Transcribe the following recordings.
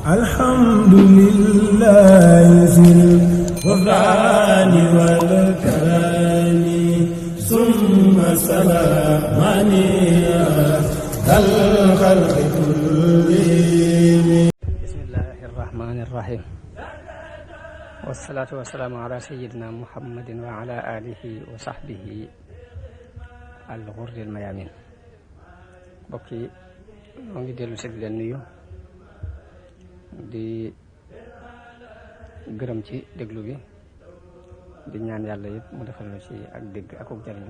alhamdulillahi zil ghufrani wal karami summa salamani dal khalqi kullihim. Bismillahi rahmani rahim. Wassalatu wassalamu ala sayyidina Muhammadin wa ala alihi wa sahbihi al-ghurril mayamin. Mbokk yi moo ngi dellu si di leen nuyu di gërëm ci déglu bi di ñaan yàlla yëpp mu defal na ci ak dégg ak ak jariñu.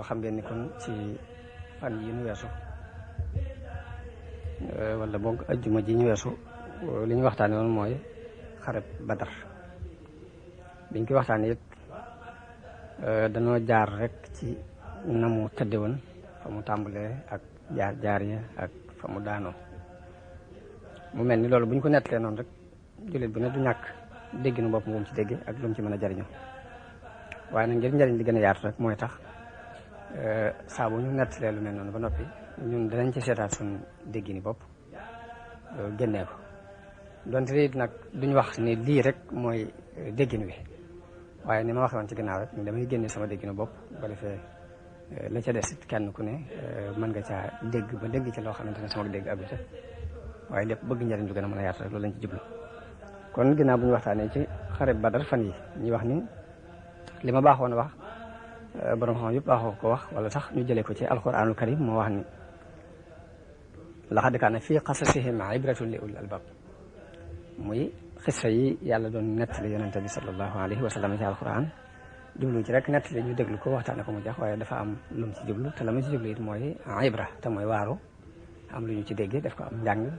Xam ngeen ni kon ci fan yi ñu weesu wala boog ajjuma ji ñu weesu li ñu waxtaane woon mooy xareb Badar. biñ ko waxtaane it dañoo jaar rek ci na mu tëdde woon fa mu tàmbalee ak jaar ya ak fa mu daanoo. mu mel ni loolu bu ñu ko nettalee noonu rek jullit bu ne du ñàkk dégg na bopp moom ci dégg ak lu mu ci mën a jariñu. waaye nag ngir njariñ li gën a yaatu rek mooy tax saa bu ñu nettalee lu mel noonu ba noppi ñun danañ ci seetaat suñ dégg ni bopp génnee ko donte it nag duñ wax ni lii rek mooy déggin wi waaye ni ma waxee woon ci gannaaw rek ni damay génne sama dégginu bopp ba defee la ca des it kenn ku ne mën nga caa dégg ba dégg ci loo xamante ne sama dégg abita waaye lépp bëgg njariñ lu gën a mën a yaatu rek loolu lañ ci jublu. kon ginnaaw bu ñu waxtaanee ci xare Badar fan yi ñuy wax ni li ma baaxoon wax borom xam yëpp baaxoo ko wax wala sax ñu jëlee ko ci alquranul karim moo wax ni laqad kaana fii qasasihim ibratun li ulil albab muy xissa yi yàlla doon nettali yonente bi sallallahu alayhi wa sallam ci alquran jublu ci rek nettali ñu déglu ko waxtaane ko mu jax waaye dafa am lu mu ci jublu te la mu ci jublu it mooy ibra te mooy waaru am lu ñu ci déggee def ko am njàng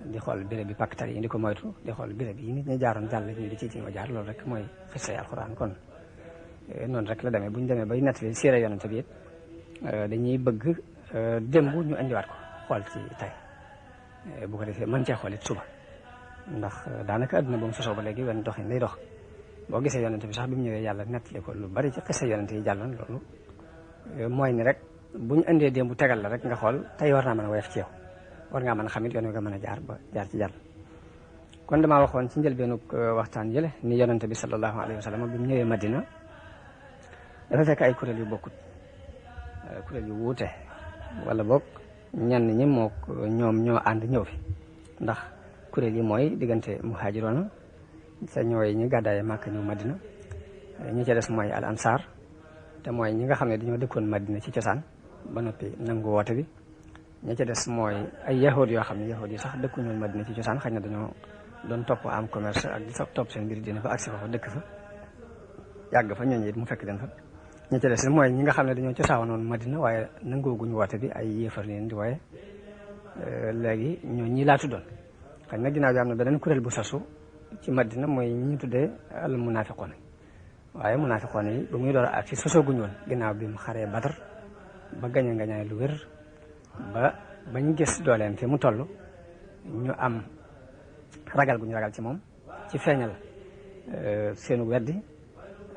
di xool béréb bi pàkkatar yi di ko moytu di xool béréb yi nit ñi jaaroon jàll ñu di ci ma jaar loolu rek mooy xissa yi alquran. kon noonu rek la demee bu ñu demee bay nettali siira yonente bi it dañuy bëgg démb ñu indiwaat ko xool ci tey bu ko defee mën cee xool it suba ndax daanaka adduna ba mu sosoo ba léegi wenn doxin lay dox. boo gisee yonente bi sax bi mu ñëwee yàlla nettali ko lu bari ci xissa yonente yi jàlloon loolu mooy ni rek bu ñu indee démb tegal la rek nga xool tey war naa mën a woyof ci yow war ngaa mën a xamit yoon wi nga mën a jaar ba jaar ci jàll. kon damaa waxoon ci njëlbeenug waxtaan jële ni yonente bi sallallahu alayhi wa sallam bi mu ñëwee Madina dafa fekk ay kuréel yu bokkut kuréel yu wuute wala boog ñenn ñi moo ñoom ñoo ànd ñëw fi ndax kuréel yi mooy diggante muhaajiroona sa ñooy ñi gàddaaye Màkka ñëw Madina ñi ca des mooy al ansar te mooy ñi nga xam ne dañoo dëkkoon Madina ci cosaan ba noppi nangu woote bi. ñi ca des mooy ay yahood yoo xam ne yahood yi sax dëkkuñu Madina ci cosaan xëy na dañoo doon topp am commerce ak di topp seen mbir dina ba agsi fa dëkk fa yàgg fa ñooñu it mu fekk leen fa. ñi ca des mooy ñi nga xam ne dañoo cosaanoon Madina waaye nangooguñu woote bi ay yéefar leen di waaye léegi ñoo ñii laa tuddoon. xëy na ginnaaw bi am na beneen kuréel bu sasu ci Madina mooy ñi ñu tuddee al munafiqoon waaye munafiqoon yi ba muy door ak ci sosooguñu woon ginnaaw bi mu xaree Badar ba gañe ngañaay lu wér ba bañ gis dooleem fi mu toll ñu am ragal gu ñu ragal ci moom ci feeñal seenu weddi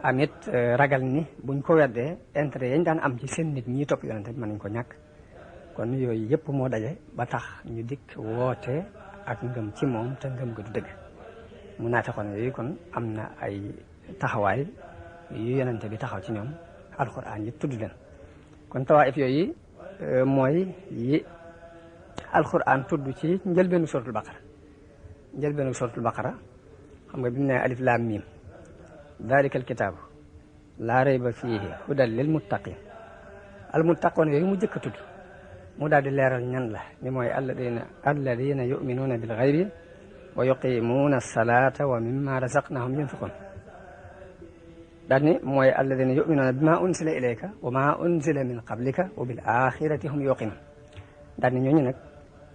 amit ragal ni buñ ko weddee intérêt yañ daan am ci seen nit ñi topp yonente bi mën nañ ko ñàkk. kon yooyu yëpp moo daje ba tax ñu dikk woote ak ngëm ci moom te ngëm ga du dëgg. mu naate xoon yooyu kon am na ay taxawaay yu yonente bi taxaw ci ñoom alxuraan yi tudd leen. kon tawaayif yooyu mooy yi alxuraan tudd ci njëlbeenu suratul baqara. njëlbeenu suratul baqara xam nga bi mu ne alif laam miim dalika alkitaabu laa rayba fiihi hudan lil muttaqin al muttaqoon yooyu mu jëkk a tudd mu daal di leeral ñan la ni mooy alladina yuminuuna bil xaybi wa yuqimuuna alsalata wa mimma razaqnahum yunfiqun daal ni mooy alladina yuminuuna bima unsila ilayka wa ma unsila min qablika wa bil axirati hum yuqinun daal ni ñooñu nag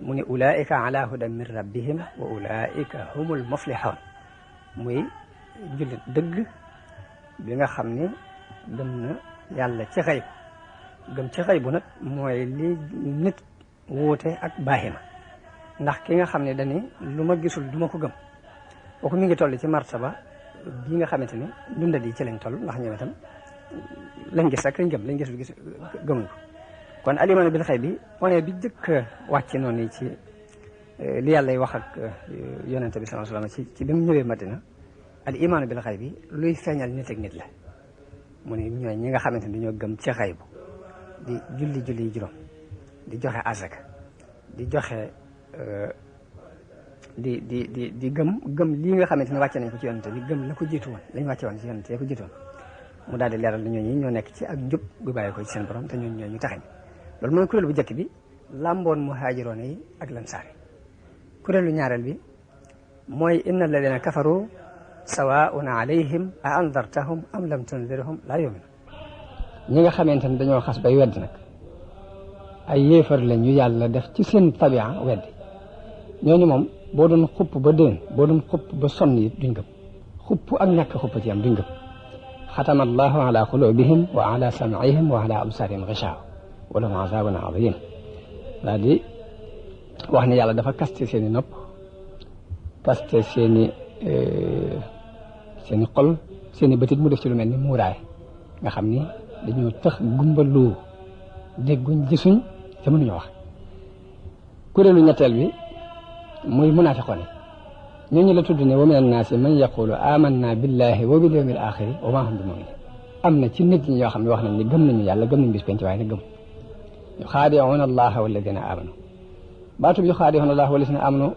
mu ni ulaika ala hudan min rabbihim wa ulaika humul muflihun muy jullit dëgg bi nga xam ni gëm na yàlla ci xayb gëm ci xaybu nag mooy li nit wuute ak baahima ndax ki nga xam ne dañi lu ma gisul du ma ko gëm kooku mi ngi toll ci martaba bi nga xamante ni dunda di ci lañ toll ndax ñoom itam lañ gis rek lañ gëm lañ gisul gëmuñ ko. kon alimaanu bil xayb bi point bi jëkk wàcc noonu ci li yàlla wax ak yonente bi sallallahu alayhi wasallam ci bi mu ñëwee Madina al imaanu bil xayb bi luy feeñal nit ak nit la mu ne ñooy ñi nga xamante ne dañoo gëm ci xaybu di julli juróom di joxe asaka di joxe di gëm lii nga xamante ne wàcce nañ ko ci yonente bi gëm la ko jiitu woon lañ wàcce woon ci yonente ya ko jiitu woon mu daal di leeral na ñooñu ñoo nekk ci ak njub gu bàyyi ko ci seen borom te ñooñu ñoo ñu taxañ loolu mooy kuréel bu njëkk bi làmboon muhaajiroon yi ak lansaar yi kuréelu ñaareel bi mooy inna alladina kafaru sawaun alayhim a andartahum am lam tundirhum laa yu'minu ñi nga xamante ne dañoo xas bay weddi nag ay yéefar lañ yu yàlla def ci seen tabia weddi ñooñu moom boo doon xupp ba déen boo doon xupp ba sonn yi duñ gëm xupp ak ñàkk xupp ci am duñ gëm xatama allahu ala qulubihim wa ala sam'ihim wa ala absarihim ghishawa wa lahum azabun azim daal di wax ne yàlla dafa kaste seen i nopp kaste seen i xol seen i bëtit mu def ci lu mel ni muuraay nga xam ni dañoo tëx gumbalu dégguñ gisuñ te mënuñu wax kuréelu ñetteel bi muy munaafiqoon ñooñu la tudd ne wa mina naasi man yaqulu amanna billahi wa bil yawmil axiri wa ma hum bi mu'minin am na ci nit ñi yoo xam ne wax nañ ni gëm nañu yàlla gëm nañu bis penc waaye nag gëm yuxaadi'uuna allaha walladina amanu baatub yuxaadi'uuna allaha walladina amanu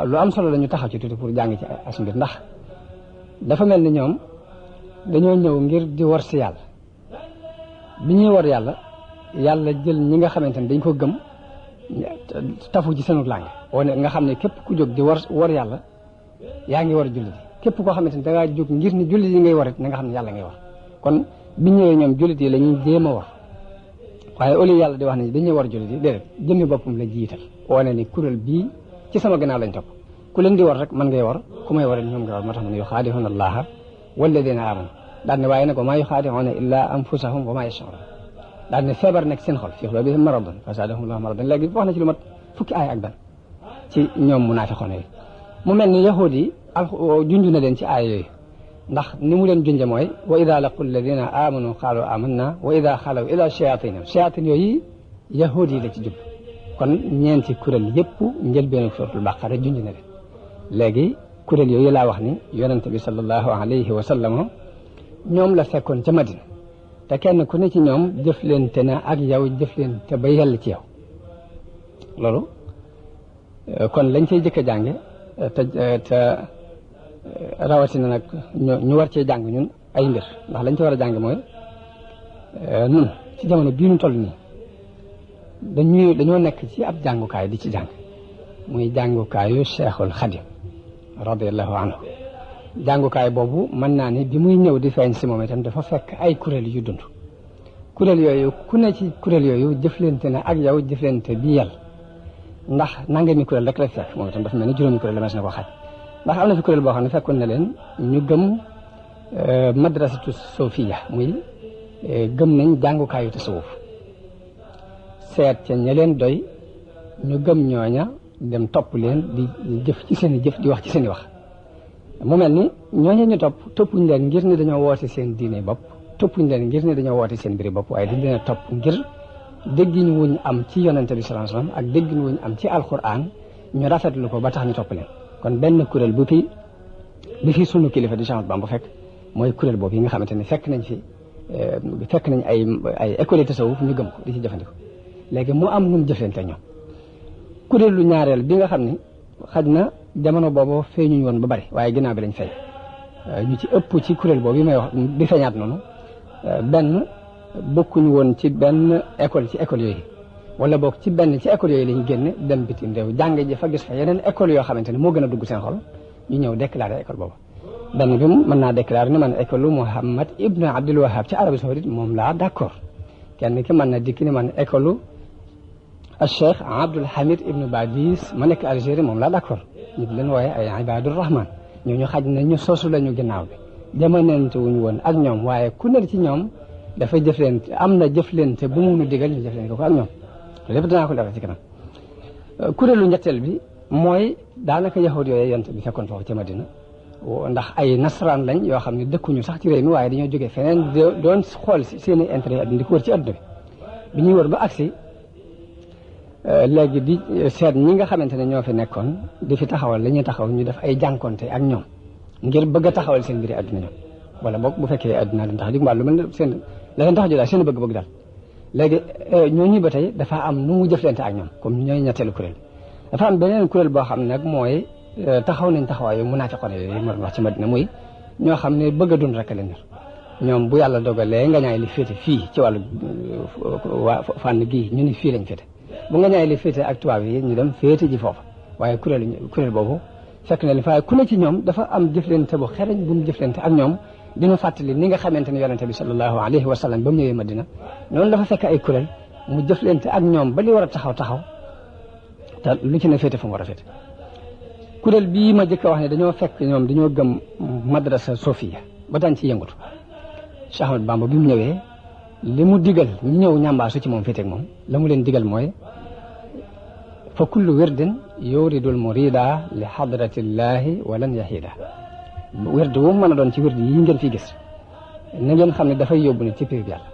lu am solo la ñu taxaw ci tuuti pour jàng ci as mbir ndax dafa mel ni ñoom dañoo ñëw ngir di war si yàlla bi ñuy war yàlla jël ñi nga xamante ne dañ ko gëm tafu ci seenu làng wane nga xam ne képp ku jóg di war yàlla yaa ngi war a jullit yi képp koo xamante ne da ngaa jóg ngir ni jullit yi ngay war it na nga xam ne yàlla ngay war kon bi ñëwee ñoom jullit yi la ñuy jéem a war waaye au lieu yàlla di wax ne dañuy war jullit yi déedéet jëmmi boppam la jiital wane ni kuréel bii ci sama gannaaw lañ topp ku leen di war rek man ngay war ku may war ñoom ngay war moo tax mu ne yuxaadi'uuna allaha walladina amanu daan ne waaye nag wa maa yuxaadi'uuna illaa anfusahum wa maa yash'uruun daan ne feebar nekk seen xol fii quluubihim maradun fazaadahum llaahu maradan léegi wax na ci lu mat fukki aaya ak benn ci ñoom munaafiqoon yi mu mel ni yahuud yi junj na leen ci aaya yooyu ndax ni mu leen junje mooy wa ida laqu alladina amanu qaalu amanna wa ida xalaw ila shayatin yooyu yahuud yi la ci jub kon ñeenti kuréel yëpp njëlbeenu suratul baqara junj na leen léegi kuréel yooyu laa wax ni yonente bi sallallahu alayhi wa sallam ñoom la fekkoon ca Madina te kenn ku ne ci ñoom jëflante na ak yow jëflante ba yàlla ci yow loolu kon lañ cey jëkk a jànge te rawatina nag ñu war cee jàng ñun ay mbir ndax lañ ci war a jàng mooy nun ci jamono bii ñu toll nii dañoo nekk ci ab jàngukaay di ci jàng muy jàngukaayu Cheikhul Khadim radiyallahu anhu jàngukaay boobu mën naa ni bi muy ñëw di feeñ si moom itam dafa fekk ay kuréel yu dund kuréel yooyu ku ne ci kuréel yooyu jëflante na ak yow jëflante bi yàlla ndax nangami kuréel rek la fekk moom itam dafa mel ni juróomi kuréel la mas na ko xaj ndax am na fi kuréel boo xam ne fekkoon na leen ñu gëm madrasatu sofiya muy gëm nañ jàngukaayu tasawuf seet ca ña leen doy ñu gëm ñooña dem topp leen di jëf ci seen i jëf di wax ci seen i wax mu mel ni ñooñu ñu toppuñ leen ngir ne dañoo woote seen diine bopp toppuñ leen ngir ne dañoo woote seen mbiri bopp waaye dañ leen a topp ngir déggin wuñ am ci yonente bi sallallahu alayhi wasallam ak déggin wuñ am ci alquran ñu rafetlu ko ba tax ñu topp leen kon benn kuréel bi fi sunu kilifa di Cheikh Ahmadou Bamba fekk mooy kuréel boobu yi nga xamante ne fekk nañ ay école tasawuf ñu gëm ko di ci jëfandikoo léegi mu am nu mu jëflante ñoom kuréelu ñaareel bi nga xam ni xaj na jamono boobu feeñuñ woon ba bari waaye ginnaaw bi lañ feeñ ñu ci ëpp ci kuréel boobu yi may wax bi feeñaat noonu benn bokkuñu woon ci benn école ci école yooyu wala boog ci benn ci école yooyu lañ génne dem bitim réew jàng ji fa gis fa yeneen école yoo xamante ne moo gën a dugg seen xol ñu ñëw déclaré école boobu benn bi mën naa déclaré ne man école Muhammad ibn Abdul Wahhab ci Arabie Saoudite moom laa d'accord kenn ki mën na dikki ne man école Cheikh Abdul Hamid ibn Badis ma nekk Algérie moom laa d'accord ñu di leen wooye ay Ibadur Rahman ñooñu xaj na ñu sosu lañu ginnaaw bi jamonente wuñu woon ak ñoom waaye ku ne ci ñoom dafa jëflante am na jëflante bu mu nu digal ñu jëflante ko ak ñoom lépp danaa ko leeral ci kanam kuréelu ñetteel bi mooy daanaka yahud yooyu yonent bi fekkoon foofu ci Madina ndax ay nasaraan lañ yoo xam ne dëkkuñu sax ci réew mi waaye dañoo jógee feneen doon xool seen i intérêt di ko wër ci adduna bi ñuy wër ba agsi léegi di seet ñi nga xamante ne ñoo fi nekkoon di fi taxawal la ñuy taxaw ñu def ay jànkonte ak ñoom ngir bëgg a taxawal seen mbiri àdduna ñoom wala boog bu fekkee àdduna leen tax a jóg mbaa lu mel ne seen la leen tax a jóg daal seen bëgg-bëgg daal léegi ñooñu ba tey dafa am nu mu jëflante ak ñoom comme ñooy ñetteelu kuréel dafa am beneen kuréel boo xam ne nag mooy taxaw nañ taxawaayu munaafiqoon yooyu ma doon wax ci Madina muy ñoo xam ne bëgg a dund rek leen yor ñoom bu yàlla dogalee nga ñaay li féete fii ci wàllu waa fànn gii ñu ni fii lañ féete bu nga ñaay li féete ak tubaab yi ñu dem féete ji foofu waaye kuréel boobu fekk na li fa ku ne ci ñoom dafa am jëflante bu xereñ bu mu jëflante ak ñoom dina fàttali ni nga xamante ne yonente bi sallallahu alayhi wa sallam ba mu ñëwee Madina noonu dafa fekk ay kuréel mu jëflante ak ñoom ba li war a taxaw te lu ci ne féete fu mu war a féete kuréel bii ma jëkk a wax ne dañoo fekk ñoom dañoo gëm madrasa Sofiya ba daan ci yëngatu Cheikh Ahmad Bamba bi mu ñëwee li mu digal ñi ñëw ñambaasu ci moom féete ak moom la mu leen digal mooy fa kullu wirdin yuridul murida li hadratillahi walan yahida wird wu mën a doon ci wird yi ngeen fi gis na ngeen xam ne dafay yóbbu ne ci péeb yàlla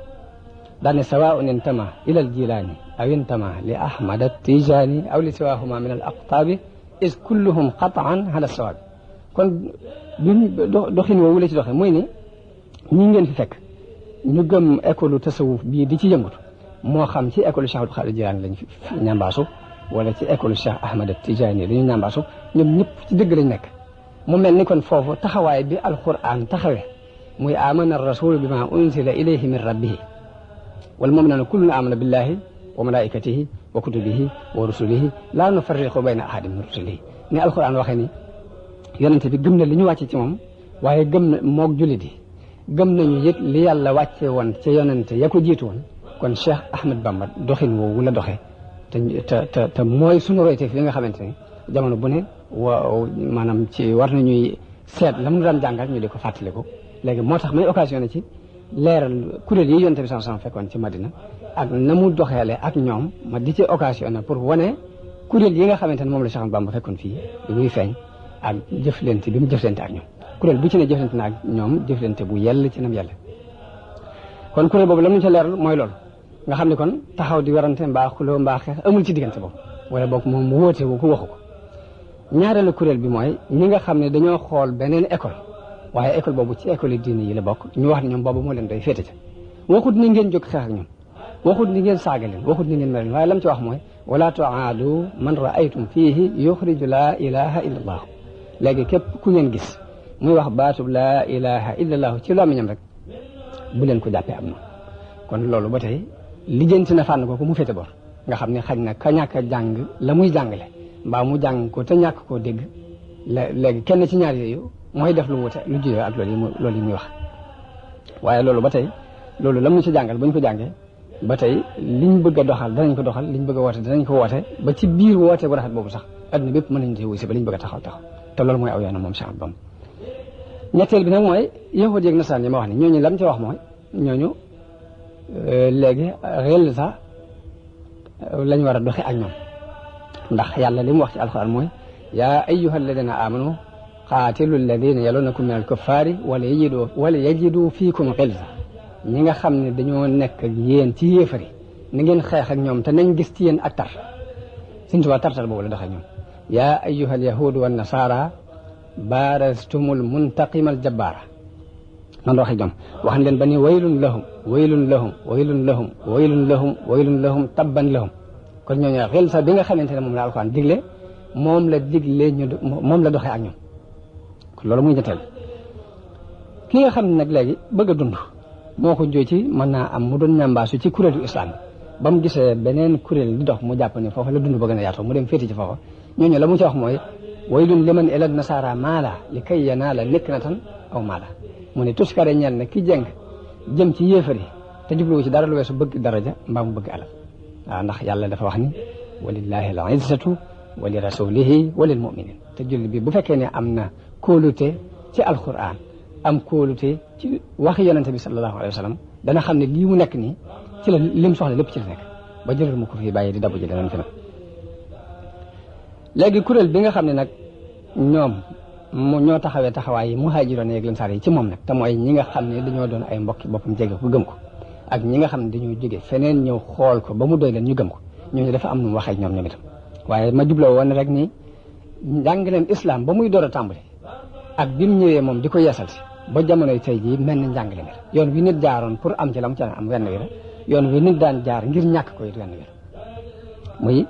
daane sawaun intama ila al jilaani aw intama li ahmad at-tijani aw li siwahuma min al aqtaabi is kulluhum qataan ala sawaabi kon doxin woowu la ci doxe muy ni ñi ngeen fi fekk ñu gëm école tasawuf bii di ci yëngatu moo xam ci école Cheikh Abdul Xaadir Jilaani lañ fi ñambaasu wala ci école Cheikh Ahmad Tijaani dañu ñambaasu ñoom ñëpp ci dëgg lañ nekk mu mel ni kon foofu taxawaay bi alquran taxawee muy amana rasulu bima unzila ilayhi min rabbihi wal mu'minuuna kullun amana billahi wa malaikatihi wa kutubihi wa rusulihi laa nufarriqu bayna ahadin min rusulihi ni alquran waxee ni yonente bi gëm na li ñu wàcce ci moom waaye gëm na moog jullit yi gëm nañu yëg li yàlla wàcce woon ca yonente ya ko jiitu woon kon Cheikh Ahmad Bamba doxin woowu la doxee te mooy suñu royteef yi nga xamante ne jamono bu ne maanaam ci war nañuy seet la mu daan jàngal ñu di ko fàttaliku léegi moo tax may occasionné ci leeral kuréel yi yonente bi sama fekkoon ci Madina ak na mu doxeele ak ñoom ma di ci occasionné pour wane kuréel yi nga xamante ne moom la Cheikh Ahmad Bamba fekkoon fii bi muy feeñ ak jëflante bi mu jëflante ak ñoom kuréel bu ci ne jëflante na ak ñoom jëflante bu yell ci nam yàlla kon kuréel boobu la mu ca leeral mooy loolu nga xam ne kon taxaw di werante mbaa xuloo mbaa xeex amul ci diggante boobu wala boog moom mu wóote wu ko waxu ko ñaareelu kuréel bi mooy ñi nga xam ne dañoo xool beneen école waaye école boobu ci école yi diine yi la bokk ñu wax ne ñoom boobu moo leen doy féete ca waxut ni ngeen jóg xeex ak ñoom waxut ni ngeen saaga leen waxut ni ngeen mel waaye lam ci wax mooy wala tuaadu man raaytum fiihi yuxriju laa ilaha illa allah léegi képp ku ngeen gis muy wax baatub laa ilaha illa allah ci làmmiñam rek bu leen ko jàppee am na kon loolu ba tey lijjanti na fànn kooku mu féete bor nga xam ne xaj na ka ñàkk a jàng la muy jàngale mbaa mu jàng ko te ñàkk koo dégg léegi kenn ci ñaar yooyu mooy def lu wute lu juyoo ak loolu yi muy wax waaye loolu ba tey loolu la mu ci jàngal bu ñu ko jàngee ba tey liñ bëgg a doxal danañ ko doxal liñ bëgg a woote danañ ko woote ba ci biir woote bu rafet boobu sax adduna bépp mën nañu ci wuy si ba liñ bëgg a taxaw te loolu mooy aw yoonam moom Cheikh Bamba ñetteel bi nag mooy yahud yeeg nasaraan yi ma wax ni ñooñu lam ci wax mooy ñooñu léegi réel sax lañ war a doxe ak ñoom ndax yàlla li mu wax ci alxuraan mooy yaa ayyuha alladina amanu qaatilu alladina yalunakum min alkuffaari wala yajidu fiikum xilsa ñi nga xam ne dañoo nekk ak yéen ci yéefari ni ngeen xeex ak ñoom te nañ gis ci yéen ak tar Sëñ Tuubaa tartar boobu la doxe ñoom yaa ayyuha alyahudu wa nasara baarastumul muntaqimal jabbaara noonu waxee ñoom wax leen ba ni waylun lahum waylun lahum waylun lahum waylun lahum waylun lahum tabban lahum kon ñooñu xel sax bi nga xamante ne moom la alxuraan digle moom la digle moom la doxee ak ñoom kon loolu muy ñetteel ki nga xam ne nag léegi bëgg a dund moo ko jóo ci mën naa am mu doon ñambaasu ci kuréelu islam ba mu gisee beneen kuréel di dox mu jàpp ne foofa la dund bëgg na yaatoo mu dem féeti ci foofa ñooñu la mu ci wax mooy waylun liman ila nasara maala li kay yanaala niknatan aw maala mu ne tuskare ñeel ne ki jeng jëm ci yéefari te jubluwu ci dara lu weesu bëgg daraja mbaa mu bëgg alal waaw ndax yàlla dafa wax ni walillahi al izzatu wa li rasulihi wa lil muminin te julli bi bu fekkee ne am na kóolute ci alquran am kóolute ci waxi yonente bi sallallahu alayhi wa sallam dana xam ne lii mu nekk nii ci la lim soxla lépp ci la nekk ba jëlal mu ko fii bàyyi di dabu ji leneen fi nag léegi kuréel bi nga xam ne nag ñoom ñoo taxawee taxawaay yi muhaajiroon yeeg lansaar yi ci moom nag te mooy ñi nga xam ne dañoo doon ay mbokki boppam jege ko gëm ko ak ñi nga xam ne dañoo jóge feneen ñëw xool ko ba mu doy leen ñu gëm ko ñooñu dafa am nu mu waxee ñoom itam waaye ma jubloo woon rek ni njàngaleem islam ba muy door a tàmbali ak bi mu ñëwee moom di ko yeesal si ba jamonoy tey jii mel na njàngale mi yoon wi nit jaaroon pour am ci la mu ca am wenn wi la yoon wi nit daan jaar ngir ñàkk ko it wenn wi la muy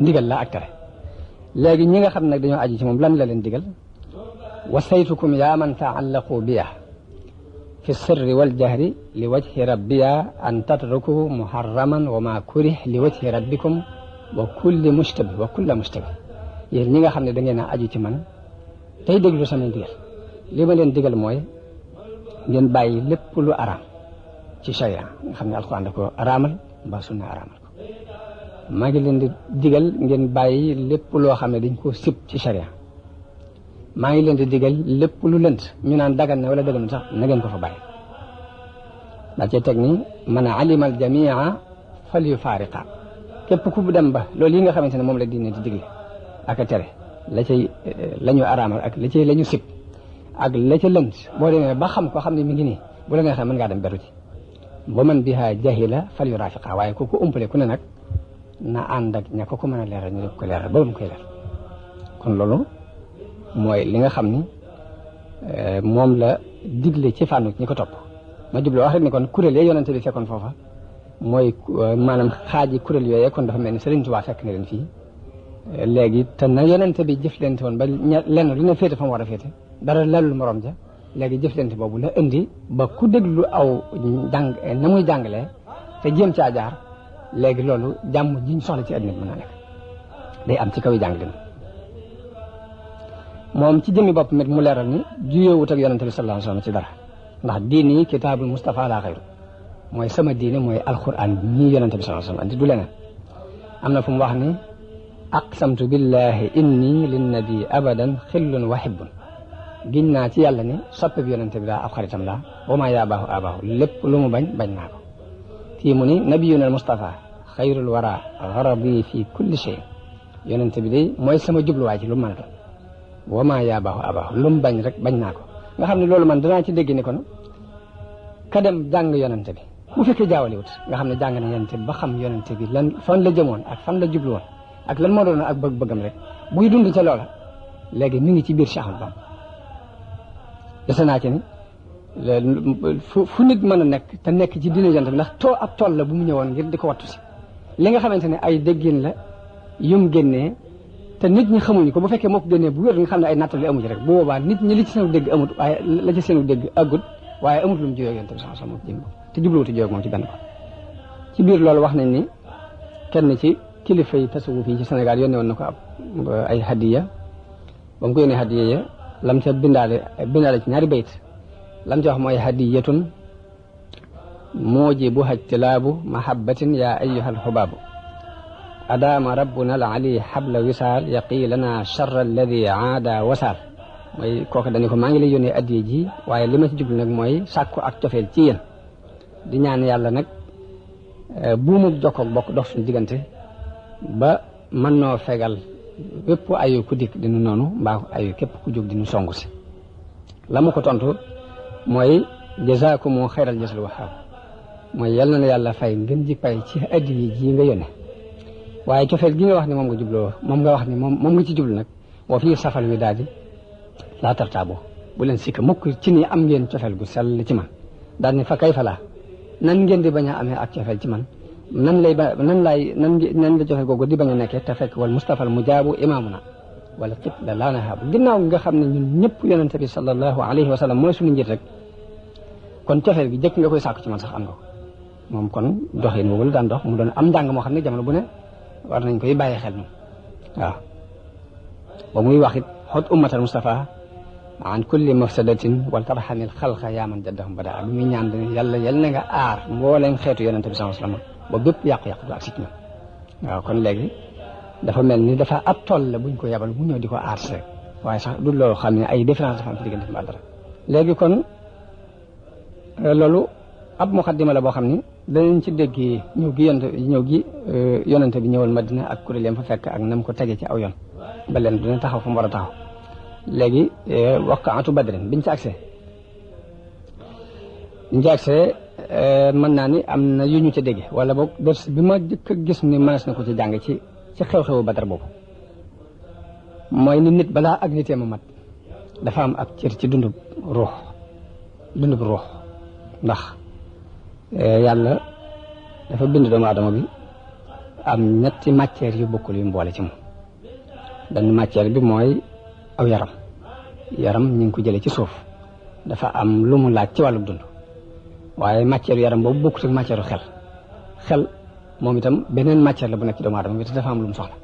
ndigal la ak tere léegi ñi nga xam nag dañoo aju ci moom lan la leen digal wasaytukum yaa man taallaqu biya fi sirri wal jahri li wajhi rabbiya an tatruku muharraman wa ma kurih li wajhi rabbikum wa kulli mushtabi wa kulla mushtabi yéen ñi nga xam ne da ngeen a aju ci man tey déglu sama ndigal li ma leen digal mooy ngeen bàyyi lépp lu araam ci sharia nga xam ne alxuraan da ko araamal mbaa sunna araamal ko maa ngi leen di digal ngeen bàyyi lépp loo xam ne dañ koo sib ci sharia maa ngi leen di digal lépp lu lënt ñu naan dagan na wala dagan sax na ngeen ko fa bàyyi daa cee teg ni man alima al jamia fal yufaariqa képp ku dem ba loolu yi nga xamante ne moom la diine di digle ak a tere la cay la ñu araamal ak la cay la ñu sib ak la ca lënt boo demee ba xam ko xam ne mi ngi nii bu la neexee mën ngaa dem beru ci ba man biha jahila fal yurafiqa waaye ku ko umpale ku ne nag na ànd ak ña ko mën a leeral ñu def ko leeral ba mu koy leer kon loolu mooy li nga xam ni moom la digle ci fànnu ñi ko topp ma jublu wax rek ni kon kuréel ya yonente bi fekkoon foofa mooy maanaam xaaji kuréel yooyee kon dafa mel ni Sëriñ Tuubaa fekk na leen fii léegi te na yonente bi jëflante woon ba lenn lu ne féete fa mu war a féete dara lalul morom ja léegi jëflante boobu la indi ba ku déglu aw jàng na muy jàngalee te jéem caa jaar léegi loolu jàmm ji ñu soxla ci àddina bi mën naa nekk day am ci kaw yi jàngale moom ci jëmmi bopp mit mu leeral ni juyeewut ak yonente bi sallallahu alayhi wasallam ci dara ndax diini kitaabul Mustafa la xayru mooy sama diine mooy alquran bi ñii yonente bi sallallahu alayhi wasallam andi du leneen am na fu mu wax ni aqsamtu billahi inni linnabi abadan xillun wa hibbun giñ naa ci yàlla ni soppe bi yonente bi daa ab xaritam laa wa maa yaabaahu abaahu lépp lu mu bañ naa ko fii mu ni nabiyuna al Mustafa xayrul wara garabi fi kulli shay yonente bi day mooy sama jubluwaay ci lu mu mën a doon wa maa yaabaahu abaahu lu mu bañ rek bañ naa ko nga xam ne loolu man danaa ci dégg ni kon ka dem jàng yonente bi bu fekkee jaawaliwut nga xam ne jàng na yonente bi ba xam yonente bi lan fan la jëmoon ak fan la jublu woon ak lan moo doon ak bëgg-bëggam rek buy dund ca loola léegi mi ngi ci biir Cheikh Ahmadou Bamba dese naa ci ni fu nit mën a nekk te nekk ci diine yonente bi ndax ab tool la bu mu ñëwoon ngir di ko wattu si li nga xamante ne ay déggin la yum génnee te nit ñi xamuñu ko bu fekkee moo ko génnee bu wér nga xam ne ay nattali amu ci rek bu boobaa nit ñi li ci seenu dégg amut waaye la ci seenu dégg agut waaye amut lu mu jiyoo yonente bi sama moom jëm te jubluwuti jiyoo moom ci benn ko ci biir loolu wax nañ ni kenn ci kilifa yi tasawuf yi ci Sénégal yónnee woon na ko ab ay hadiya ba mu ko yónnee hadiya ya lam ca bindaale ci ñaari bayt lam ca wax mooy hadiyatun mujibuha ijtilaabu mahabbatin ya ayyuhal xubaabu adaama rabbuna al ali xabla wisaal yaqi lana charra alladi aada wasaal mooy kooku dañu ko maa ngi lay yónnee addiya ji waaye li ma ci jublu nag mooy sàkku ak cofeel ci yéen di ñaan yàlla nag buumu jokkoog bokk dox suñu diggante ba mën noo fegal bépp ayu ku dikk dinu noonu mbaa ayu képp ku jóg dinu songu si la mu ko tontu mooy jazaakumu xayral jasal wahaab mooy yal na la yàlla fay ngeen ji pay ci addiya ji nga yónnee waaye cofeel gi nga wax ni moom nga jubloo moom nga wax ni moom nga ci jublu nag woo fii safal wi daal di laa tartaaboo bu leen sikk mukk ci ni am ngeen cofeel gu sell ci man daal ni fa kay fa laa nan ngeen di bañ a amee ak cofeel ci man nan la cofeel googu di bañ a nekkee te fekk wal Mustafa al mujaabu imaamuna wala xib la laa nahaabu ginnaaw nga xam ne ñun ñëpp yonente bi sallallahu alayhi wa sallam mooy suñu njiit rek kon cofeel gi jëkk nga koy sàkku ci man sax am nga ko moom kon doxin boobu la daan dox mu doon am njàng moo xam ne jamono bu ne war nañ koy bàyyi xel ñun waaw ba muy wax it xot ummatal Mustafa an kulli mafsadatin wal tarxamil xalqa yaa man jaddahum badaa bi muy ñaan yàlla yal na nga aar mbooleem xeetu yonente bi sallallahu alayhi wa sallam ba bépp yàqu-yàqu du ak si ñun waaw kon léegi dafa mel ni dafa ab tool la buñ ko yabal bu ñëw di ko aar rek waaye sax du loolu xam ne ay différence dafa am ci diggante bi dara léegi kon loolu ab muqaddima la boo xam ni danañ ci dégg ñëw gi yonente bi ñëwal Madina ak kuréel fa fekk ak nam ko tege ci aw yoon ba leen dina taxaw fu mu war a taxaw léegi waqaatu badrin biñ ci accès mën naa ni am na yu ñu ca dégge wala boog ders bi ma jëkk a gis ni mënees na ko ci jàng ci xew-xewu Badar boobu mooy ni nit balaa ak nitee ma mat dafa am ab cër ci dundub ruux ndax yàlla dafa bind doomu aadama bi am ñetti matière yu bokkul yu mboole ci moom benn matière bi mooy aw yaram ñu ngi ko jëlee ci suuf dafa am lu mu laaj ci wàllu dund waaye matière yaram boobu bokkut ak matière xel moom itam beneen matière la bu nekk ci doomu aadama bi te dafa am lu mu soxla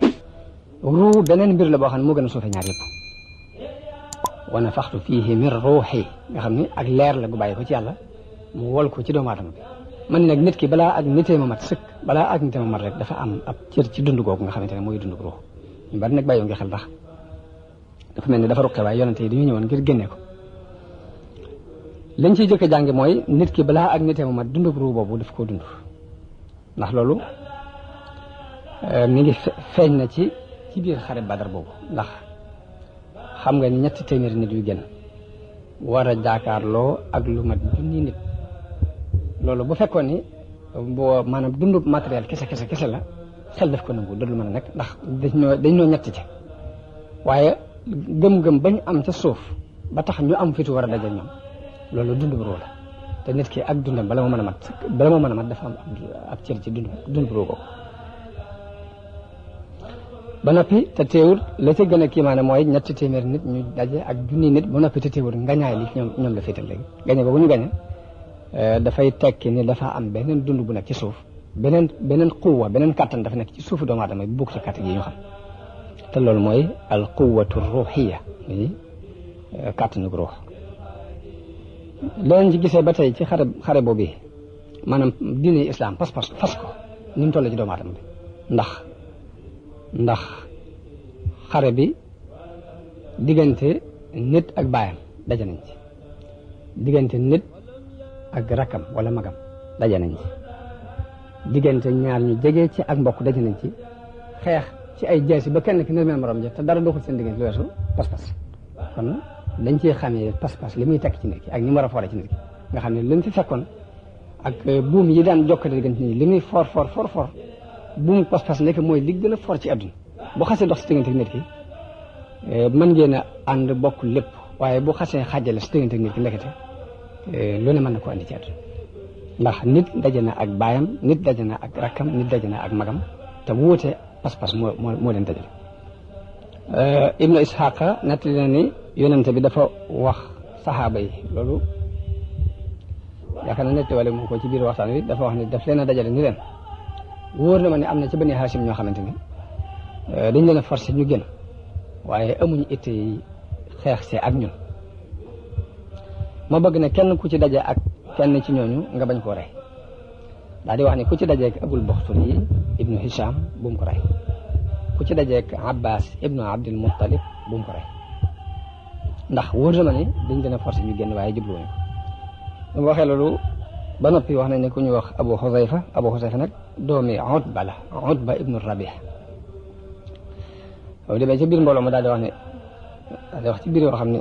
ruu beneen mbir la boo xam ne moo gën a suufe ñaar yëpp wa nafaxtu fiihi min ruuxi nga xam ni ak leer la gu bàyyi ko ci yàlla mu wol ko ci doomu aadama bi man nag nit ki balaa ak nitee ma mat sëkk balaa ak nitee ma mat rek dafa am ab cër ci dund googu nga xamante ne mooy dund ruux ñu bari nag bàyyi nga xel ndax dafa mel ni dafa ruqe waaye yonente yi dañu ñëwoon ngir génne ko lañ ciy jëkk a jàng mooy nit ki balaa ak nitee ma mat dund ruux boobu daf koo dund ndax loolu mi ngi feeñ na ci biir xare Badar boobu ndax xam nga ni 300 nit yu génn war a jaakaarloo ak lu mat junni nit loolu bu fekkoon ni boo maanaam dundu matériel kese la xel daf ko nangu dootul mën a nekk ndax dañ ñoo ñett ci waaye gëm-gëm bañ am ca suuf ba tax ñu am fitu war a daje ñoom loolu dundu bu roo la te nit ki ak dundam bala moo mën a mat dafa am ab cër ci dundu bu roo ko ba noppi te teewul la ca gën a kiimaane mooy 300 nit ñu daje ak junni nit ba noppi te teewul ngañaay li ñoom la féetal léegi gañe boobu ñu gañe dafay tekki ni dafa am beneen dund bu nekk ci suuf beneen quwwa beneen kàttan dafa nekk ci suufu doomu aadama bi bokk ci kàttan yi ñu xam te loolu mooy al quwwatu ruuxiya ni kàttanu ruux leen ci gisee ba tey ci xare boobu maanaam diine islam pas-pas fas ko ni mu toll ci doomu aadama bi ndax xare bi diggante nit ak baayam daje nañ ci diggante nit ak rakkam wala magam daje nañ ci diggante ñaar ñu jege ci ak mbokk daje nañ ci xeex ci ay jaasi ba kenn ki nërmeel morom ja te dara doxul seen diggante lu weesu pas-pas kon dañ ciy xamee pas-pas li muy tekk ci nit ki ak ni mu war a foore ci nit ki nga xam ne li mu fi fekkoon ak buum yi daan jokkale diggante nit ñi li muy for buum pas-pas nekk mooy li gën a for ci àdduna bu xasee dox si diggante nit ki mën ngeen a ànd bokk lépp waaye bu xasee xàjjale si diggante nit ki nekkate lu ne mën na ko andi ci àdduna ndax nit daje na ak baayam nit daje na ak rakkam nit daje na ak magam te wuute pas-pas moo leen dajale Ibnu Isxaaqa nettali na ni yonente bi dafa wax saxaaba yi loolu yaakaar na netti wala mu ko ci biir waxtaan wi dafa wax ni daf leen a dajale ni leen wóor na ma ne am na ci Bani Haasim ñoo xamante ni dañ leen a forcé ñu génn waaye amuñu itte xeex see ak ñun ma bëgg ne kenn ku ci daje ak kenn ci ñooñu nga bañ koo rey daal di wax ni ku ci dajeek Abul Buxturi ibnu Hisham bu mu ko rey ku ci dajeek Abbas ibnu Abdul Muttalib bu mu ko rey ndax wóor na ma ne dañ leen a forcé ñu génn waaye jubluwuñu ko waxee loolu ba noppi wax nañ ne ku ñuy wax Abu Xuzayfa nag doomi Utba ibnu Rabih boobu demee ci biir mbooloo ma daal di wax ci biir yoo xam ne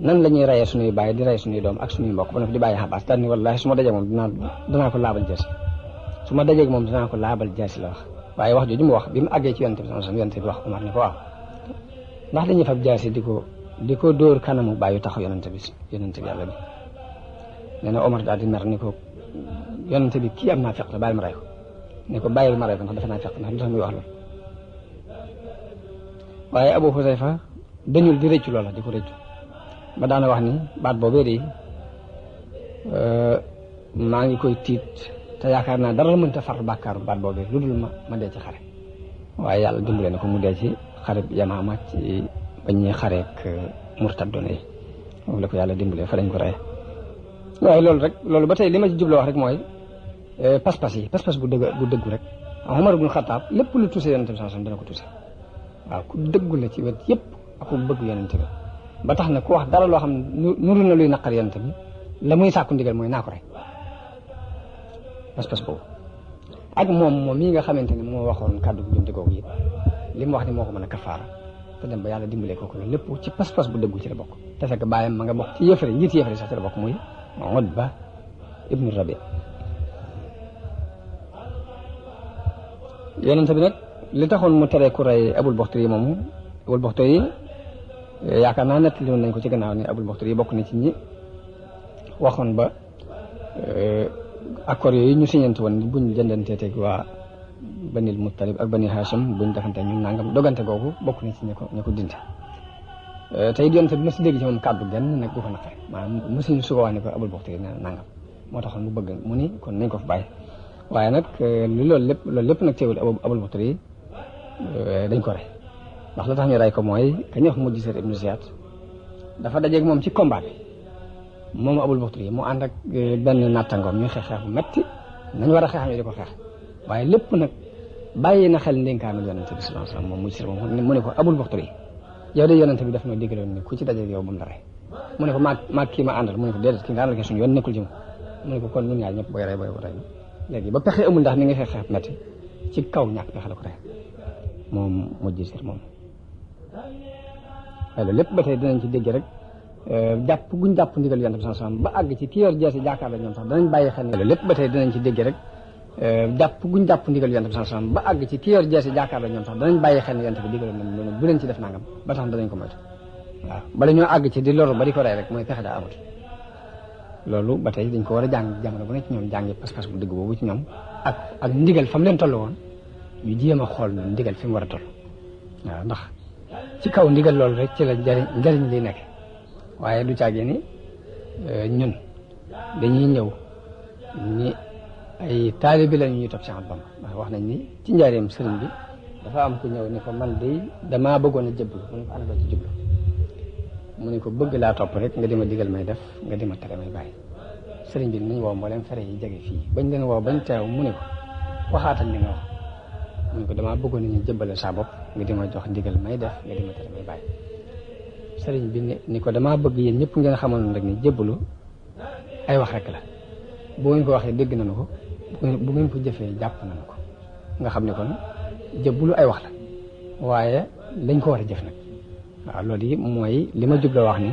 nan la ñuy reyee suñuy bàyyi di rey suñuy doom ak suñuy mbokk ba noppi di bàyyi Abbas daal ni wallaahi su ma dajee moom danaa ko laabal jaasi su ma dajee moom danaa ko laabal jaasi la wax waaye wax jooju mu wax bi mu àggee ci yonent bi wax Umar ni ko waaw ndax dañuy fab jaasi di ko dóor kanamu bàyyi taxaw yonent bi yàlla bi nee na Omar daal di mer ni ko yonent bi kii am naa feq la bàyyi ma rey ko ne ko bàyyil ma rey ko ndax dafa naa feq ndax lu tax muy wax loolu waaye Abu Xuzayfa dañul di rëccu loola di ko rëccu ba daana wax ni baat boobee de maa ngi koy tiit te yaakaar naa dara la mënta far bàkkaaru baat boobee lu dul ma dee ci xare waaye yàlla dimbale na ko mu dee ci xare Yamaama ci bañ ñuy xareek murtadoon yi moom la ko yàlla dimbalee fa dañ ko rey waaye loolu ba tey li ma ci jubloo wax rek mooy pas-pas bu dëggu rek Umar ibn Xattaab lépp lu tuuse yonente bi sallallahu alayhi wasallam dana ko tuuse waaw ku dëggu la ci wet yëpp ak ku bëgg yonente bi ba tax na ku wax dara loo xam ne nuru na luy naqar yonente bi la muy sàkku ndigal mooy naa ko rek pas-pas boobu ak moom mii nga xamante ne moo waxoon kàddu gu jumte googu yëpp li mu wax ni moo ko mën a kafaara te dem ba yàlla dimbalee kooku loolu lépp ci pas-pas bu dëggu ci la bokk te fekk bàyyam ma nga bokk ci njiit yëfari sax ci la bokk muy Utba ibnu Rabi yonent bi nag li taxoon mu tere ku rey Abul Baxtari moomu Abul Baxtari yaakaar naa nettali woon nañ ko ci gannaaw ni Abul Baxtari bokk na ci ñi waxoon ba accord yooyu ñu signante woon buñ jëndantee teg waa Banil Muttalib ak Bani Hashim buñ defante ñun nangam dogante googu bokk na ci ñi ko dindi tey yonent bi mos dégg ci moom kàddu genn nag du ko naqare maanaam mosuñu su ko wax ne ko Abul Baxtari nangam moo taxoon mu bëgg mu ni kon nañ ko fi bàyyi waaye nag loolu lépp nag teewul Abul Baxtari dañ ko rey ndax la tax ñu rey ko mooy ka ñuy wax Mujisir ibnu Ziyad dafa dajeeg moom ci combat bi moom Abul Baxtari mu ànd ak benn nattangoom ñu xeex bu metti nañ war a xeex ñu di ko xeex waaye lépp nag bàyyi na xel ndénkaanu yonente bi sallallahu alayhi wasallam moom Mujisir moom mu ne ko Abul Baxtari yow de yonente bi daf noo digaloon ni ku ci dajeeg yow bu mu la rey mu ne ko maag kii ma àndal mu ne ko déedéet kii nga àndal ke suñu yoon nekkul ci moom mu ne ko kon ñun ñaar ñëpp booy rey léegi ba pexe amul ndax ni nga xeex metti ci kaw ñàkk pexe la ko rey moom Mujisir moom waaye loolu lépp ba tey dinañ ci dégg rek jàpp guñ jàpp ndigal yonent bi sallallahu alayhi wasallam ba àgg ci ki yor jeesi jaakaar la ñoom sax danañ bàyyi xel loolu lépp ba tey dinañ ci dégg rek jàpp guñ jàpp ndigal yonent bi sallallahu alayhi wasallam ba àgg ci ki yor jeesi jaakaar la ñoom sax danañ bàyyi xel yonent bi digaloon na loolu bu leen ci def nangam ba tax danañ ko moytu waaw bala ñoo àgg ci di loru ba di ko rey rek mooy pexe daa amut loolu ba tey dañ ko war a jàng jamono bu nekk ci ñoom jàngi pas-pas bu dëgg boobu ci ñoom ak ndigal fa mu leen toll woon ñu jéem a xool noonu ndigal fi mu war a toll waaw ndax ci kaw ndigal loolu rek ci la njariñ li nekk waaye du caagee ni ñun dañuy ñëw ni ay taalibi la ñuy topp Cheikh Ahmadou Bamba ndax wax nañ ni ci njaareem sëriñ bi dafa am ku ñëw ni ko man de damaa bëggoon a jëblu mu ne ko ana doo ci jublu mu ne ko bëgg laa topp rek nga dima digal may def nga dima tere may bàyyi sëriñ bi nañ woo mboolem fere yi jege fii bañ leen woo bañ teew mu ne ko waxaatal li nga wax mu ne ko damaa bëggoon nañu jëbbale saa bopp nga dima jox ndigal may def nga dima tere may bàyyi sëriñ bi ni ko damaa bëgg yéen ñëpp ngeen xamoon rek ni jébbalu ay wax rek la bu ngeen ko waxee dégg nañu ko bu ngeen ko jëfee jàpp nañu ko nga xam ne kon jébbalu ay wax la waaye lañ ko war a jëf nag waaw loolu yi mooy li ma jubloo wax ni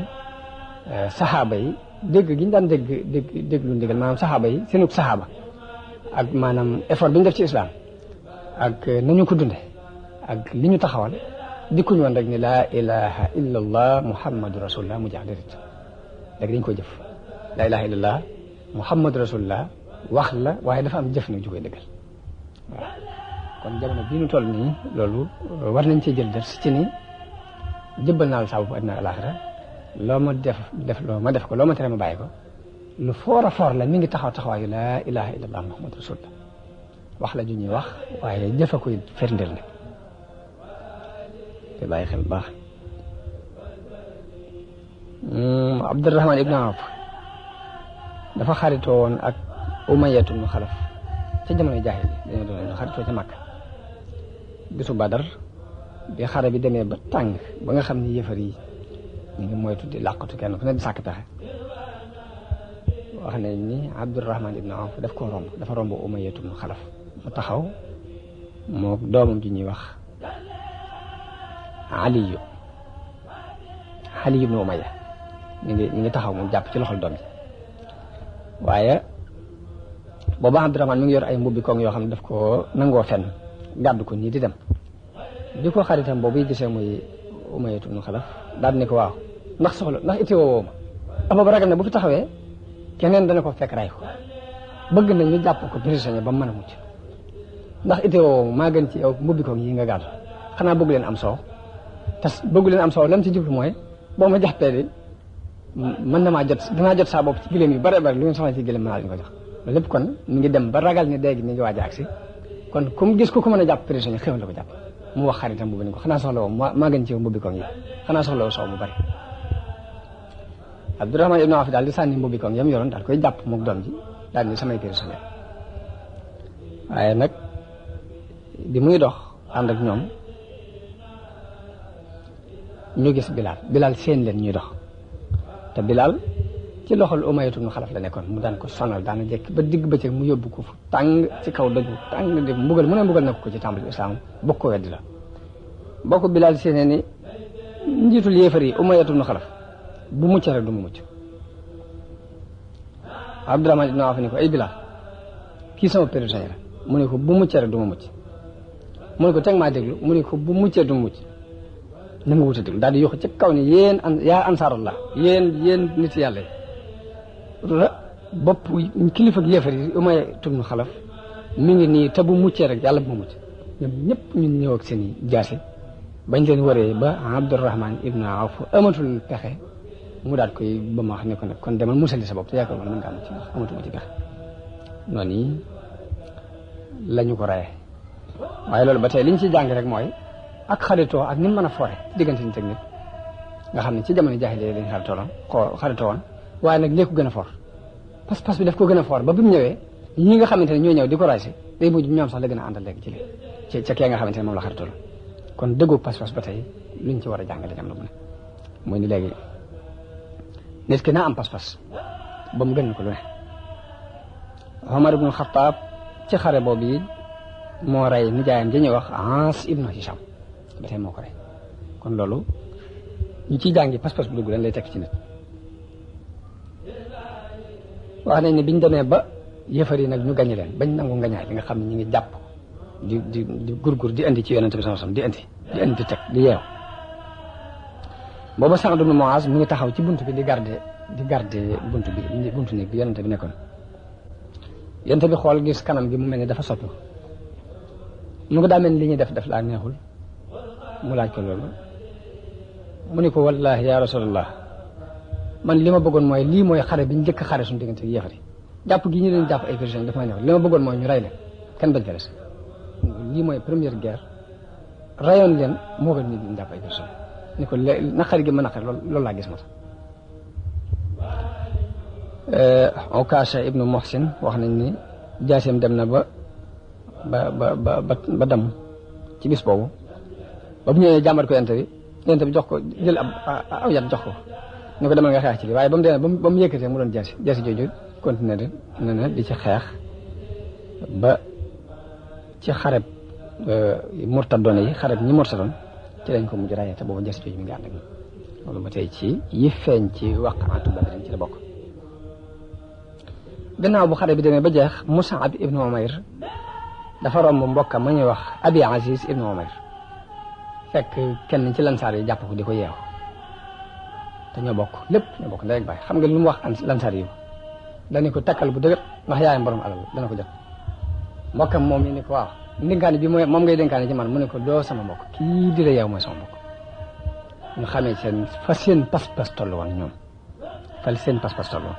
saxaaba yi dégg gi ñu daan déglu ndigal maanaam saxaaba yi seenug saxaaba ak maanaam effort bi ñu def ci islam ak nañu ko dunde ak li ñu taxawal dikkuñu woon rek ni laa ilaha illa allah muhammadu rasulullah mu jaax déedéet léegi dañ koy jëf laa ilaha illa allah muhammadu rasulullah wax la waaye dafa am jëf nag ju koy dëggal waaw kon jamono bii ñu toll nii loolu war nañ cee jël def ci ni jëbbal naa la saa bopp àddina alaxira loo ma def loo ma def ko loo ma tere ma bàyyi ko lu foor a foor la mi ngi taxawaayu laa ilaha illa allah muhammadu rasulullah wax la ju ñuy wax waaye jëfa koy firndeel nag te bàyyi xel baax Abdurrahman ibn Awf dafa xaritoo woon ak Umayyatu ibn Xalaf ca jamono jaahil dañoo doon xaritoo ca Makka bisu Badar bi xare bi demee ba tàng ba nga xam ni yëfar yi ñu ngi moytu di làqatu kenn ku ne di sàkk pexe wax nañ ni Abdurrahman ibn Awf daf koo romb dafa romb Umayyatu ibn Xalaf mu taxaw moo doomam ji ñuy wax Aliyu ibn Umayya ñu ngi taxaw moom jàpp ci loxol doom ji waaye booba Abdurahmaan mi ngi yor ay mbubbi koŋ yoo xam ne daf ko nangoo fenn gàddu ko nii di dem di ko xaritam boobu gisee muy Umayyatu ibn Xalaf daal di ne ko waaw ndax itti woo ma boobu ragal na bu fi taxawee keneen dana ko fekk ray ko bëgg na ñu jàpp ko prisonnier ba mu mën a mucc ndax itti woo maa gën ci yow mbubbi koŋ yi nga gàddu xanaa bëgg leen am soow te bëgg leen am soow lam ci jublu mooy boo ma jàppee de mën na maa danaa jot saa bopp ci gileem yu bare bare lu ngeen soxla ci gileem mën naa leen ko jox loolu lépp kon mi ngi dem ba ragal ni léegi mi ngi waaj a agsi kon comme gis ko mën a jàpp prisonnier xéwal la ko jàpp mu wax xaritam boobu ni ko xanaa soxla woo maa gën ci yow mbubbi koŋ yi xanaa soxla woo soow mu bari Abdurahmaan ibn Awf daal di sànni mbubbi koŋ yam yoroon daal koy jàpp mook doom ji daal ni samay prisonnier waaye nag bi muy dox ànd ak ñoom ñu gis Bilal seen leen ñuy dox te Bilal ci loxol Umayyatu ibn Xalaf la nekkoon mu daan ko sonal daana jekk ba digg bëccëg mu yóbbu ko fu tàng ci kaw dëgg tàng di mbugal mu ne mbugal na ko ci tàmbali islam bokk ko weddi la boo ko Bilal seenee ni njiitul yéefar yi Umayyatu ibn Xalaf bu mucc rek du mu mucc Abdurahmaan ibn Awf ni ko ay Bilaal kii sama prisonnier la mu ne ko bu muccee rek du ma mucc mu ne ko teg maa déglu mu ne ko bu muccee du ma mucc na nga wut a déglu daal di yokk ci kaw ni yéen yaa ansaarallah yéen nit yàlla yi bopp kilifa ak yéefar yi Umayya ibn Xalaf mi ngi nii te bu muccee rek yàlla bu ma mucc ñoom ñëpp ñun ñëw ak seen i jaase bañ leen waree ba Abdurahmaan ibn Awf amatul pexe mu daal koy ba ma wax ne ko nag kon demal musali sa bopp te yaakaar wala mën nga am ci ndax amatuma ci pexe noonu yi lañu ko rayee waaye loolu ba tey liñ ci jàng rek mooy ak xaritoo ak ni mu mën a foore ci diggante nit ak nit nga xam ne ci jamono jaahiliya lañ xaritoo woon waaye nag léegi ko gën a foor pas-pas bi daf ko gën a foor ba bi mu ñëwee ñi nga xamante ne ñoo ñëw di ko raysi day mujj ñoom sax la gën a àndal léegi ci ca kee nga xamante ne moom la xaritoo la kon dëggu pas-pas ba tey luñ ci war a jàngale jamono bu ne mooy ni léegi nit ki naa am pas-pas ba mu gën ko lu ne Omar ibn Khattab ci xare boobu yi moo rey nijaayam dañuy wax Aas ibnu Hisham ba tey moo ko rey kon loolu ñu ciy jàngi pas-pas bu dugg leen lay tekk ci nit wax nañ ne biñ demee ba yëfar yi nag ñu gañe leen bañ nangu ngañaay li nga xam ne ñu ngi jàpp di gurgur di indi ci yonent bi sallallahu alayhi wasallam di indi di teg di yeew booba Sa'd ibn Mu'az mu ngi taxaw ci buntu bi di garder buntu néeg bi yonent bi nekkoon yonent bi xool gis kanam gi mu mel ni dafa soppi mu ngi daa mel ni li ñuy def laa neexul mu laaj ko loolu mu ni ko wallahi ya Rasulullah man li ma bëggoon mooy lii mooy xare bi njëkk xare suñu diggante ak yéefar yi jàpp gi ñu leen jàpp ay prisonniers dafa may neexul li ma bëggoon mooy ñu rey leen kenn bañ fa des lii mooy première guerre rayoon leen moo gën nit ñi jàpp ay prisonniers ni ko naqari gi ma naqari loolu laa gis ma tax Ukasha ibnu Muhsin wax nañ ni jaaseem dem na ba damm ci bis boobu ba bu ñëwee jàmbat ko yonent bi jox ko jël aw yat jox ko ni ko demal nga xeex ci lii waaye ba mu demee ba mu yëkkatee mu doon jaasi jooju continué na di ci xeex ba ci xareb murtadoon yi xareb ñi murtadoon ci lañ ko mujj rayee te boobu jaasi jooju mi ngi ànd ak ñoom loolu ba tey ci yi feeñ ci waqaatu Badrin ci la bokk. gannaaw bu xare bi demee ba jeex Mus'ab ibnu Umayr dafa romb mbokkam ma ñuy wax Abi Aziz ibnu Umayr fekk kenn ci lansaar yi jàpp ko di ko yeew te ñoo bokk ndey ak baay xam nga lu mu wax lansaar yi dañu ko takkal bu dëgër ndax yaayam borom alal dana ko jot mbokkam moom yi ni ko waaw ndénkaane bi moom ngay dénkaane ci man mu ne ko doo sama mbokk kii di la yeew mooy sama mbokk ñu xamee fa seen pas-pas toll woon ñoom fa seen pas-pas toll woon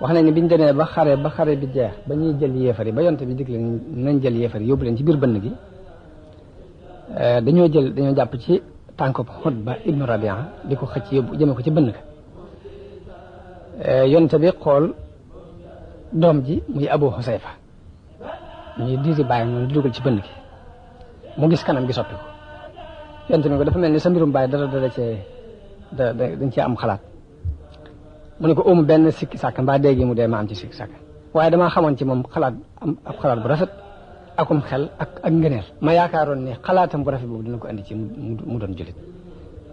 wax nañ ne biñ demee ba xare bi jeex ba ñuy jël yéefar yi ba yonte bi digle nañ jël yéefar yi yóbbu leen ci biir bënn gi dañoo jàpp ci tànkub Utba ibnu Rabia di ko xëcc yóbbu jëme ko ci bënn ga yonte bi xool doom ji muy Abu Husayfa ñuy diiri bàyyi noonu di dugal ci bënn gi mu gis kanam gi soppi ko yonte bi ko dafa mel ni sa mbirum bàyyi dañ cee am xalaat mu ne ko amu benn sikki sàkk mbaa dégg mu dee ma am ci sikki sàkk waaye damaa xamoon ci moom xalaat ab xalaat bu rafet akum xel ak ngëneel ma yaakaaroon ne xalaatam bu rafet boobu dina ko andi ci mu doon jullit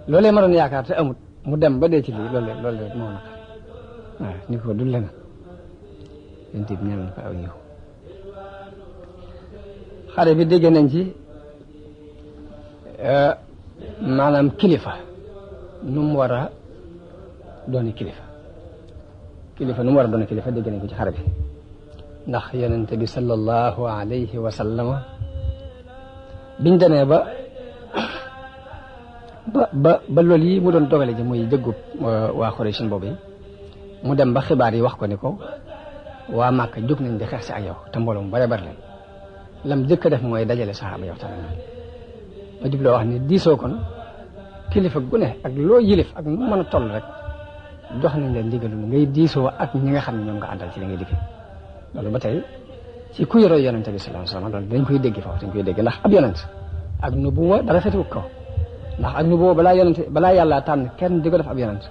loolee ma doon yaakaar te amut mu dem ba dee ci lii loolu moo naqari waaw ni ko dul leneen yéen bi ñaan ko aw yiw xare bi dégg nañ ci maanaam kilifa nu mu war a dooni kilifa nu mu war a doon kilifa dégg nañ ko ci xare bi ndax yonent bi sallallahu alayhi wa sallam biñ demee ba loolu yi mu doon dogale ji muy dëggu waa Quraysh boobu yi mu dem ba xibaar yi wax ko ni ko waa Màkka jóg nañ di xeex si ak yow te mbooloo mu bare bari leen lam jëkk a def mooy dajale saxaaba yow tamit ma jubloo wax ni diisoo kon kilifa gu ne ak loo yilif ak nu mën a toll rek jox nañ leen ndigalu ngay diisoo ak ñi nga xam ne ñoom nga àndal ci li ngay liggéey loolu ba tey ci ku yoroo yonente bi sallallahu alayhi wasallam loolu dañ koy dégg foofu dañ koy dégg ndax ab yonent ak nubuwa dara fetiwu ko ndax ak nubuwa balaa yàlla tànn kenn di ko def ab yonent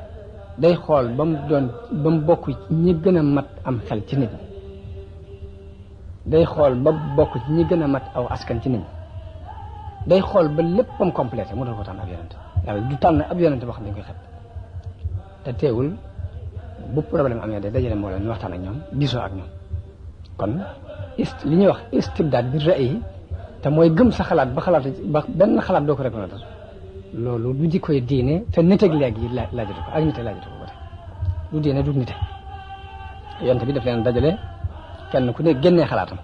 day xool ba mu bokk ñi gën a mat am xel ci nit ñi day xool ba bokk ci ñi gën a mat aw askan ci nit ñi day xool ba léppam complété mu doon ko tànn ab yonent yàlla du tànn ab yonent boo xam ne dañ koy xet te teewul bu problème amee de dajale mbooloo ñu waxtaan ak ñoom diisoo ak ñoom kon li ñuy wax istibdaad bi ra'yi te mooy gëm sa xalaat ba benn xalaat doo ko reconnaître loolu du jikkoy diine te nit ak léegi laajatu ko ak nit ak laajatu ko ba tey du diine du nite yonte bi daf leen dajale kenn ku ne génnee xalaatam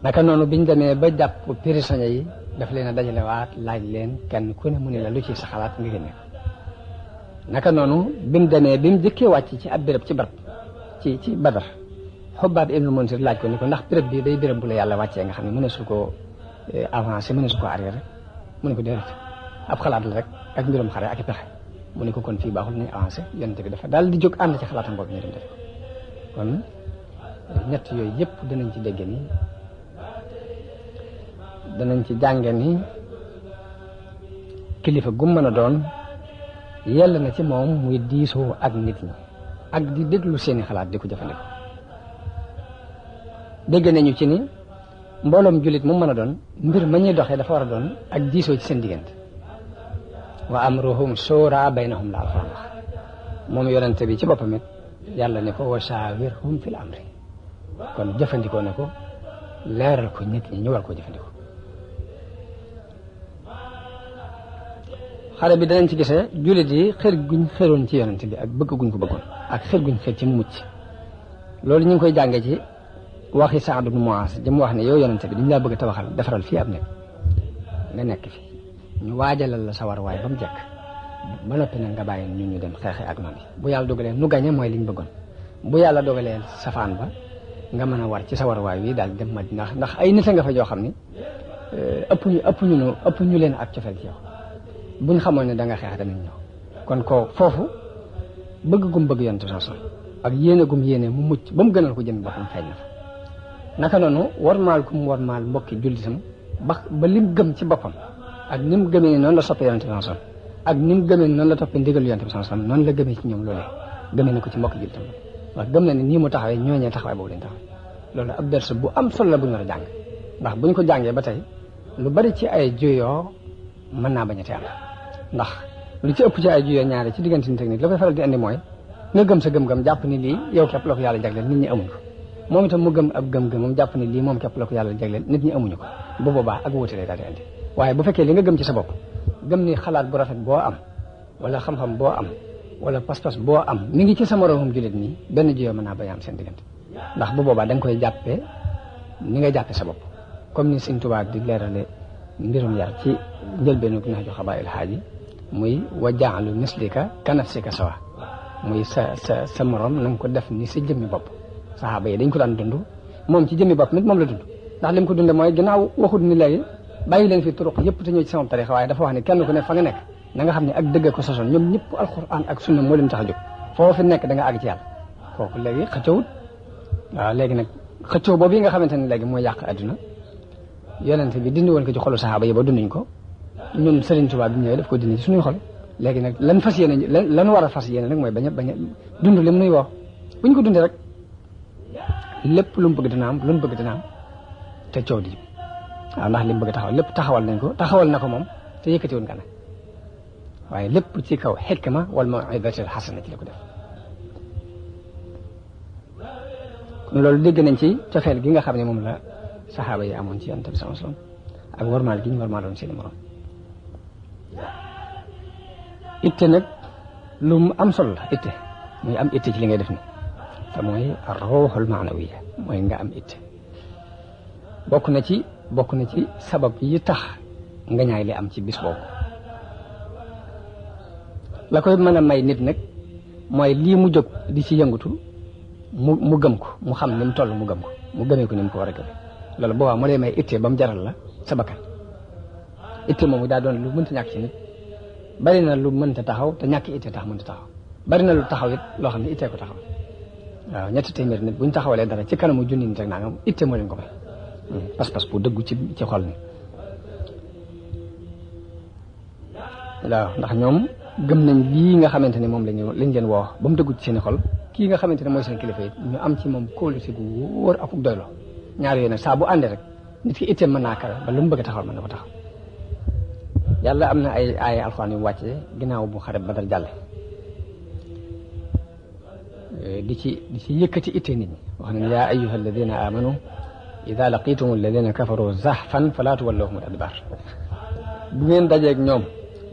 naka noonu biñ demee ba jàpp prisonniers yi daf leen a dajale waat laaj leen kenn ku ne mu ne la lu ci sa xalaat nga génne naka noonu bi mu demee bi mu jëkkee wàcc ci ab béréb ci barab ci Badar Xubbaab ibnu Munzir laaj ko ni ko ndax béréb bi day béréb bu la yàlla wàccee nga xam ne mëneesu ko avancé mëneesu ko arrière mu ne ko déedéet ab xalaat la rek ak mbirum xare ak i pexe mu ne ko kon fii baaxul nañu avancé yonent bi dafa daal di jóg ànd ci xalaatam boobu ñu dem def kon ñett yooyu yëpp danañ ci dégg ni danañ ci jànge ni kilifa gu mën a doon yell na ci moom muy diisoo ak nit ñi ak di déglu seeni xalaat di ko jëfandikoo dégg nañu ci ni mbooloom jullit mu mën a doon mbir ma ñuy doxee dafa war a doon ak diisoo ci seen diggante wa amruhum shura baynahum la alxuraan wax moom yonente bi ci boppam it yàlla ne ko wa shawirhum fil amri kon jëfandikoo na ko leeral ko nit ñi ñu war koo jëfandikoo xale bi danañ ci gisee jullit yi xër guñ xëroon ci yonente bi ak bëgg guñ ko bëggoon ak xër guñ xër ci mu mucc loolu ñu ngi koy jàngee ci waxi Saad ibn Muaaz jëm wax ne yow yonente bi dañu laa bëgg a tabaxal defaral fii ab nekk nga nekk fi ñu waajalal la sa war waay ba mu jekk ba noppi nag nga bàyyi ñu dem xeexe ak noonu bu yàlla dogalee nu gañe mooy liñ bëggoon bu yàlla dogalee safaan ba nga mën a war ci sa war waay wi daal dem Madina ndax ay nit a nga fa joo xam ni ëpp ñu leen ak cofeel ci yow buñ xamoon ne da nga xeex danañ ñëw kon ko foofu bëgg gum bëgg yonente bi ak yéene gum yéene mu mucc ba mu gënal ko jëm boppam feeñ na fa naka noonu warmaal gum warmaal mbokki jullitam ba lim gëm ci boppam ak ni mu gëmee noonu la soppee yonente bi ak ni mu gëmee noonu la toppee ndigal yonente bi noonu la gëmee ci ñoom loolee gëmee na ko ci mbokki jullitam wax gëm na ne nii mu taxawee ñooñee taxawaay boobu lañ taxawee loolu ab ders bu am solo la bu ñu war a jàng ndax buñ ko jàngee ba tey lu bari ci ay juyoo mën naa bañ a teel ndax lu ci ëpp ci ay juyoo ñaare ci diggante nit ak nit la koy faral di andi mooy nga gëm sa gëm-gëm jàpp ni lii yow képp la ko yàlla jagleel nit ñi amuñu ko moom itam mu gëm ab gëm-gëm moom jàpp ni lii moom képp la ko yàlla jagleel nit ñi amuñu ko bu boobaa ak wóote lay daal di andi waaye bu fekkee li nga gëm ci sa bopp gëm ni xalaat bu rafet boo am wala xam-xam boo am wala pas-pas boo am mi ngi ci sa moroomum jullit nii benn juyoo mën naa bañ a am seen diggante ndax bu boobaa da nga koy jàppee ni nga jàppee sa bopp comme ni Sëñ Tuubaa di leerale mbirum yar ci njëlbeenu Nahju Xabaa'il Haaji muy wa ja'alu mislika ka nafsika sawa muy sa morom na nga ko def ni sa jëmmi bopp saxaaba yi dañ ko daan dund moom ci jëmmi bopp nit moom la dund ndax lim ko dunde mooy ginnaaw waxut ni léegi bàyyi leen fi turuq yëpp te ñëw ci sama tarixa waaye dafa wax ne kenn ku ne fa nga nekk na nga xam ne ak dëgg ko sosoon ñoom ñëpp alquran ak sunna moo leen tax a jóg foofu nekk da nga àgg ci yàlla kooku léegi xëccowut waaw léegi nag xëccoo boobu yi nga xamante ne léegi mooy yàq adduna yonente bi dindi woon ko ci xolu saxaaba yi ba dunduñ ko ñun Sëriñ Tuubaa bi ñëwee daf ko dindi ci suñuy xol léegi nag lan fas yéene lan war a fas yéene nag mooy bañ a dund lim nuy woo buñ ko dundee rek lépp lu mu bëgg dina am lu mu bëgg dina am te coow di waaw ndax li mu bëgg taxawal lépp taxawal nañ ko taxawal na ko moom te yëkkati woon gànnaay waaye lépp ci kaw xikma wal maw'izatil hasana ci la ko def kon loolu dégg nañ ci cofeel gi nga xam ne moom la saxaaba yi amoon ci Yonent bi sallallahu alayhi wasallam ak warmaal gi ñu warmaaloon seeni morom itte nag lu mu am solo la itte muy am itte ci li ngay def ni te mooy ar-ruuhul ma'nawiyya mooy nga am itte bokk na ci sabab yi tax nga ñaay li am ci bis boobu la koy mën a may nit nag mooy lii mu jóg di ci yëngatu mu gëm ko mu xam ni mu toll mu gëm ko mu gëmee ko ni mu ko war a gëmee loolu boobaa moo lay may itte ba mu jaral la sa bakkan itte moomu daa doon lu mënta ñàkk ci nit bari na lu mënta taxaw te ñàkk itte tax mënta taxaw bari na lu taxaw it loo xam ne ittee ko taxaw waaw 300 nit bu ñu taxawalee dara ci kanamu junni nit rek naa nga itte moo leen ko may pas-pas bu dëggu ci xol ni waaw ndax ñoom gëm nañ lii nga xamante ne moom lañ leen woo ba mu dëggu ci seen xol kii nga xamante ne mooy seen kilifa yi ñu am ci moom kóolute gu wóor ak doylo ñaar yooyu nag saa bu àndee rek nit ki itte mën naa kawe ba lu mu bëgg a taxawal mën na ko taxaw yàlla am na ay alxuraan yu wàcce ginnaaw bu xare Badar jàlle di ci yëkkati itte nit ñi wax nañ yaa ayyuha alladina amanu ida laqitum alladina kafaru zahfan fala tuwallahum al adbar bu ngeen dajeeg ñoom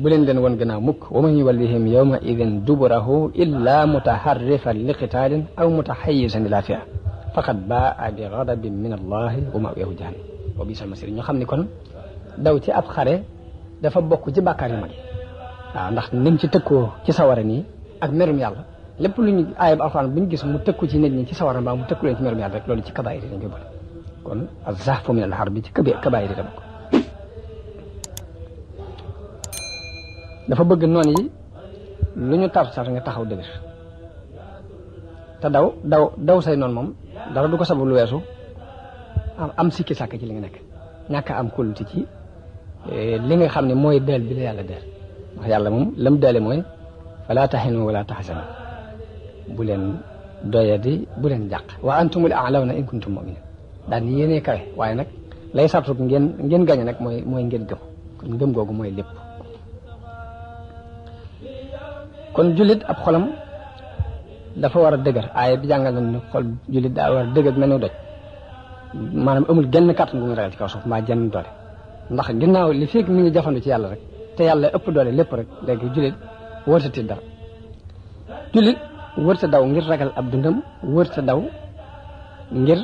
bu leen won gannaaw mukk wa man yuwallihim yawma idin duburahu illa mutaharrifan li qitaalin aw mutahayyizan ila fi'a faqad baa bi ghadabin min allahi wa ma'wahu jahannam wa bi'sal masir ñu xam ni kon daw ci ab xare dafa bokk ci bàkkaar yu mag waaw ndax nim ci tëkkoo ci sawara nii ak merum yàlla lépp lu ñu aayab alxuraan bu ñu gis mu tëkku ci nit ñi ci sawara mbaa mu tëkku leen ci merum yàlla rek loolu ci kabaayir yi dañ koy boole kon az-zahfu min al-harbi ci kabaayir yi la bokk dafa bëgg noon yi lu ñu tar nga taxaw dëgër te daw say noon moom dara du ko sabu lu weesu am sikki sàkk ci li nga nekk ñàkk am kóolute ci li nga xam ne mooy deel bi la yàlla deel ndax yàlla moom lam deele mooy fala tahinu wala tahzanu bu leen doyadi bu leen jàq wa antumul a'lawna in kuntum mu'minin daan yéenee kawe waaye nag lay sartu ngeen gañe nag mooy ngeen gëm kon ngëm googu mooy lépp kon jullit ab xolam dafa war a dëgër aaya bi jàngal na ni xol jullit daa war a dëgër mel ni doj maanaam amul genn kàttan bu muy ragal ci kaw suuf mbaa jenn doole ndax ginnaaw li fekk mi ngi jafandu ci yàlla rek te yàlla ëpp doole lépp rek léegi jullit wërta tiit dara jullit wërta daw ngir ragal ab dundam wërta daw ngir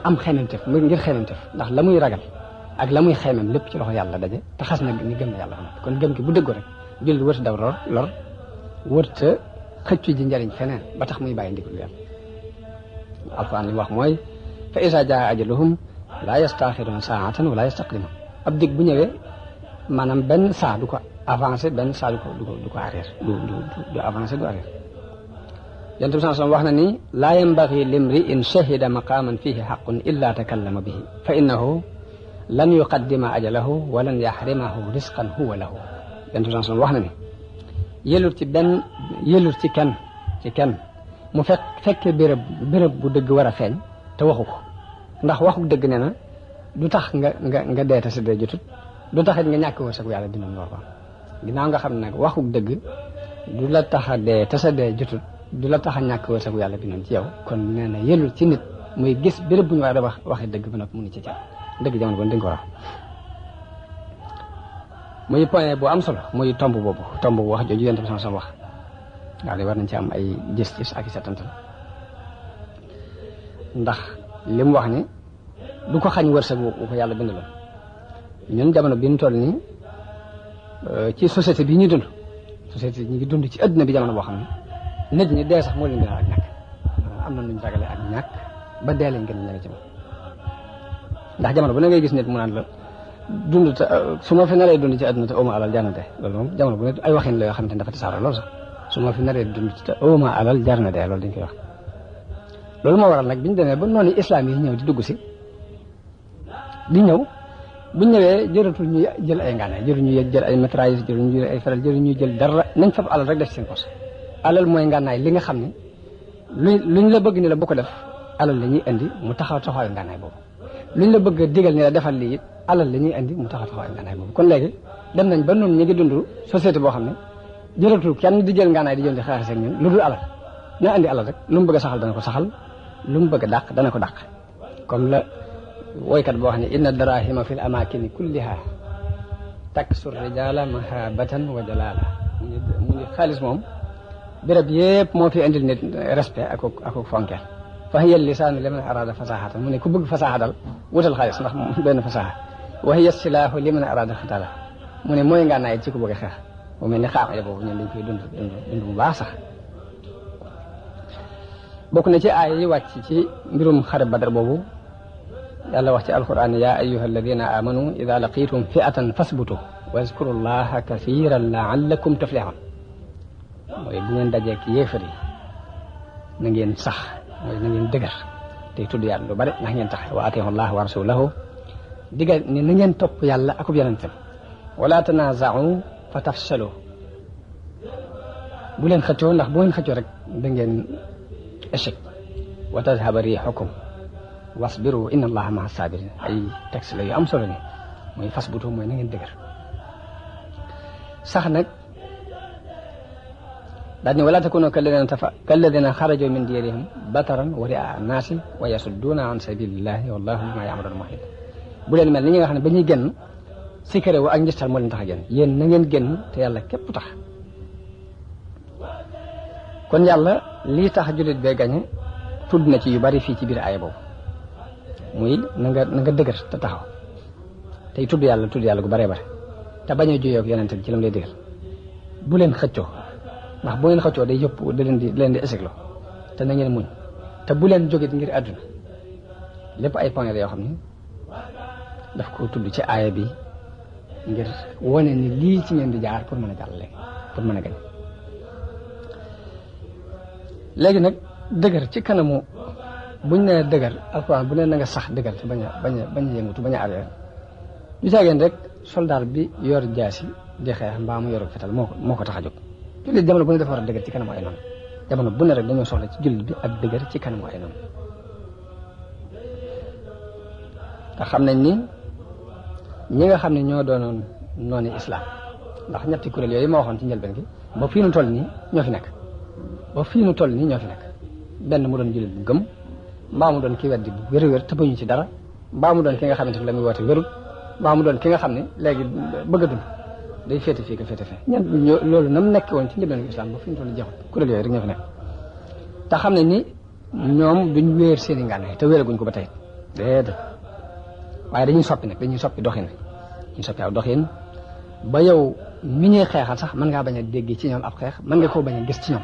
am xeememtef ngir xeememtef ndax la muy ragal ak la muy xeemem lépp ci loxo yàlla daje te xas na ni gëm na yàlla xam kon gëm gi bu dëggoo rek jullit wërta daw lor wërta xëccu ji njariñ feneen ba tax muy bàyyi ndigal yàlla alquran li wax mooy fa isa jaa ajaluhum la yastaxiruuna saatan wala yastaqdimun ab dig bu ñëwee maanaam benn saa du ko avancé benn saa du ko arrière du avancé du arrière yonent bi sallallahu alayhi wasallam wax na ni laa yanbaghi limri in shahida maqaman fihi haqqun illa takallama bihi fa innahu lan yuqaddima ajalahu wa lan yaxrimahu risqan huwa lahu yonent bi sallallahu alayhi wasallam wax na ni yëlul ci kenn mu fekkee béréb bu dëgg war a feeñ te waxu ko ndax waxu dëgg nee na du tax nga dee te sa dee jotut du taxit nga ñàkk wërsëgu yàlla dina war ko ginnaaw nga xam ne nag waxu dëgg du la tax a dee te sa dee jotut du la tax a ñàkk wërsëgu yàlla bi noonu ci yow kon nee na yëlul ci nit muy gis béréb bu ñu war a waxee dëgg ba noppi mu ngi ci ca dëgg jamono bon dañ ko wax muy point bu am solo muy tomb boobu wax jooju yonent bi sama wax waaw li war nañ ci am ay gis-gis ak i setantal ndax li mu wax ni du ko xañ wërsëg bu ko yàlla bindaloon ñun jamono bi ñu toll nii ci société bi ñu dund société ñu ngi dund ci adduna bi jamono boo xam ne nit ñi dee sax moo leen gën a ak ñàkk am na nuñ ragale ak ñàkk ba dee leen gën a ñeme ci moom ndax jamono bu ne ngay gis nit mu naan la dund te su ma fi naree dund ci adduna te oma alal jar na dee loolu moom jamono bu ne ay waxin la yoo xamante ne dafa tasaaroo loolu sax su ma fi naree dund te oma alal jar na dee loolu dañ koy wax loolu moo waral nag bi ñu demee ba noonu islam yi ñëw di dugg si di ñëw buñ ñëwee jëratul ñu jël ay ngànnaay jëru ñu jël ay mitrailleuse jëru ñu jël ay feral jëru ñu jël dara nañ fab alal rek def seen poche alal mooy ngànnaay li nga xam ne luñ la bëgg ni la bu ko def alal la ñuy indi mu taxawaayu ngànnaay boobu luñ la bëgg digal ni la defal lii it alal la ñuy indi mu taxawaayu ngànnaay boobu kon léegi dem nañ ba noonu ñu ngi dund société boo xam ne jëratul kenn di jël ngànnaay di jël di xaalis ak ñun lu dul alal na indi alal rek lu mu bëgg a saxal dana ko saxal lu mu bëgg a dàq dana ko dàq comme la woykat boo xam ne inna darahima fi l amakini kulliha taksur rijala mahabatan wa jalala mu ni xaalis moom béréb yëpp moo fi indil nit respect ak fonkeel fa hiya lisaanu liman arada fasahatan mu ne ku bëgg fasaha dal wutal xaalis ndax benn fasaha wa hiya silaahu liman arada xitala mu ne mooy nga naay ci ku bëgg a xeex bu mel ni xaaxale boobu ñun dañ koy dund bu baax sax bokk na ci aaya yi wàcc ci mbirum xare badar boobu yàlla wax ci alquran ya ayyuha alladina amanu ida laqitum fi'atan fasbutu wazkuru llaha kathiran la'allakum tuflihun mooy bu ngeen dajeek yéefar yi na ngeen sax mooy na ngeen dëgër tey tudd yàlla lu bari ndax ngeen tax wa atiihu llaha wa rasulahu digal ni na ngeen topp yàlla akub yonentam wala tanaza'u fa tafshalu bu leen xëccoo ndax bu ngeen xëccoo rek da ngeen échec wa tadhhaba rihukum wasbiru inna allaha ma'a sabirin ay texte la yu am solo ni mooy fasbutu mooy na ngeen dëgër sax nag daal ne wala takunu kalladina xaraju min diyarihim bataran wa ri'a naasi wa yasudduna an sabilillahi wallahu bima ya'maluna muhit bu leen mel ni ñi nga xam ne ba ñuy génn sikare wu ak njistal moo leen tax a génn yéen na ngeen génn te yàlla képp tax kon yàlla lii tax jullit bee gañe tudd na ci yu bari fii ci biir aaya boobu muy na nga dëgër te taxaw tey tudd yàlla gu baree bare te bañ a juyoo ak yonent bi ci lam lay digal bu leen xëccoo ndax bu ngeen xëccoo day yëpp da leen di écheclo te na ngeen muñ te bu leen jógit ngir àdduna lépp ay point la yoo xam ne daf ko tudd ci aaya bi ngir wane ni lii ci ngeen di jaar pour mën a jàll léegi pour mën a gañ léegi nag dëgër ci kanamu buñ nee dëgër alxuraan bu nee na nga sax dëgër te bañ a yëngutu bañ a arrière du caageen rek soldat bi yor jaasi di xeex mbaa mu yor fetal moo ko tax a jóg jullit jamono bu ne dafa war a dëgër ci kanamu ay noonu jamono bu ne rek dañoo soxla ci jullit bi ak dëgër ci kanamu ay noonu te xam nañ ni ñi nga xam ne ñoo doonoon noonu islam ndax ñetti kuréel yooyu ma waxoon ci njëlbeen gi ba fii nu toll nii ñoo fi nekk benn mu doon jullit bu gëm mbaa mu doon ki weddi bu wér te bañu ci dara mbaa mu doon ki nga xamante ne la muy woote wérul mbaa mu doon ki nga xam ne léegi bëgg a dund day féete fii ko féete fee loolu nam nekk woon ci njëlbeen islam ba fi nu toll jeexut kuréel yooyu rek ñoo fi nekk te xam ne ni ñoom duñ wéer seen i ngànnaay te wéeraguñ ko ba tey déedéet waaye dañuy soppi doxin dañuy soppi aw doxin ba yow mi ñuy xeexal sax mën ngaa bañ a dégg ci ñoom ab xeex mën nga koo bañ a gis ci ñoom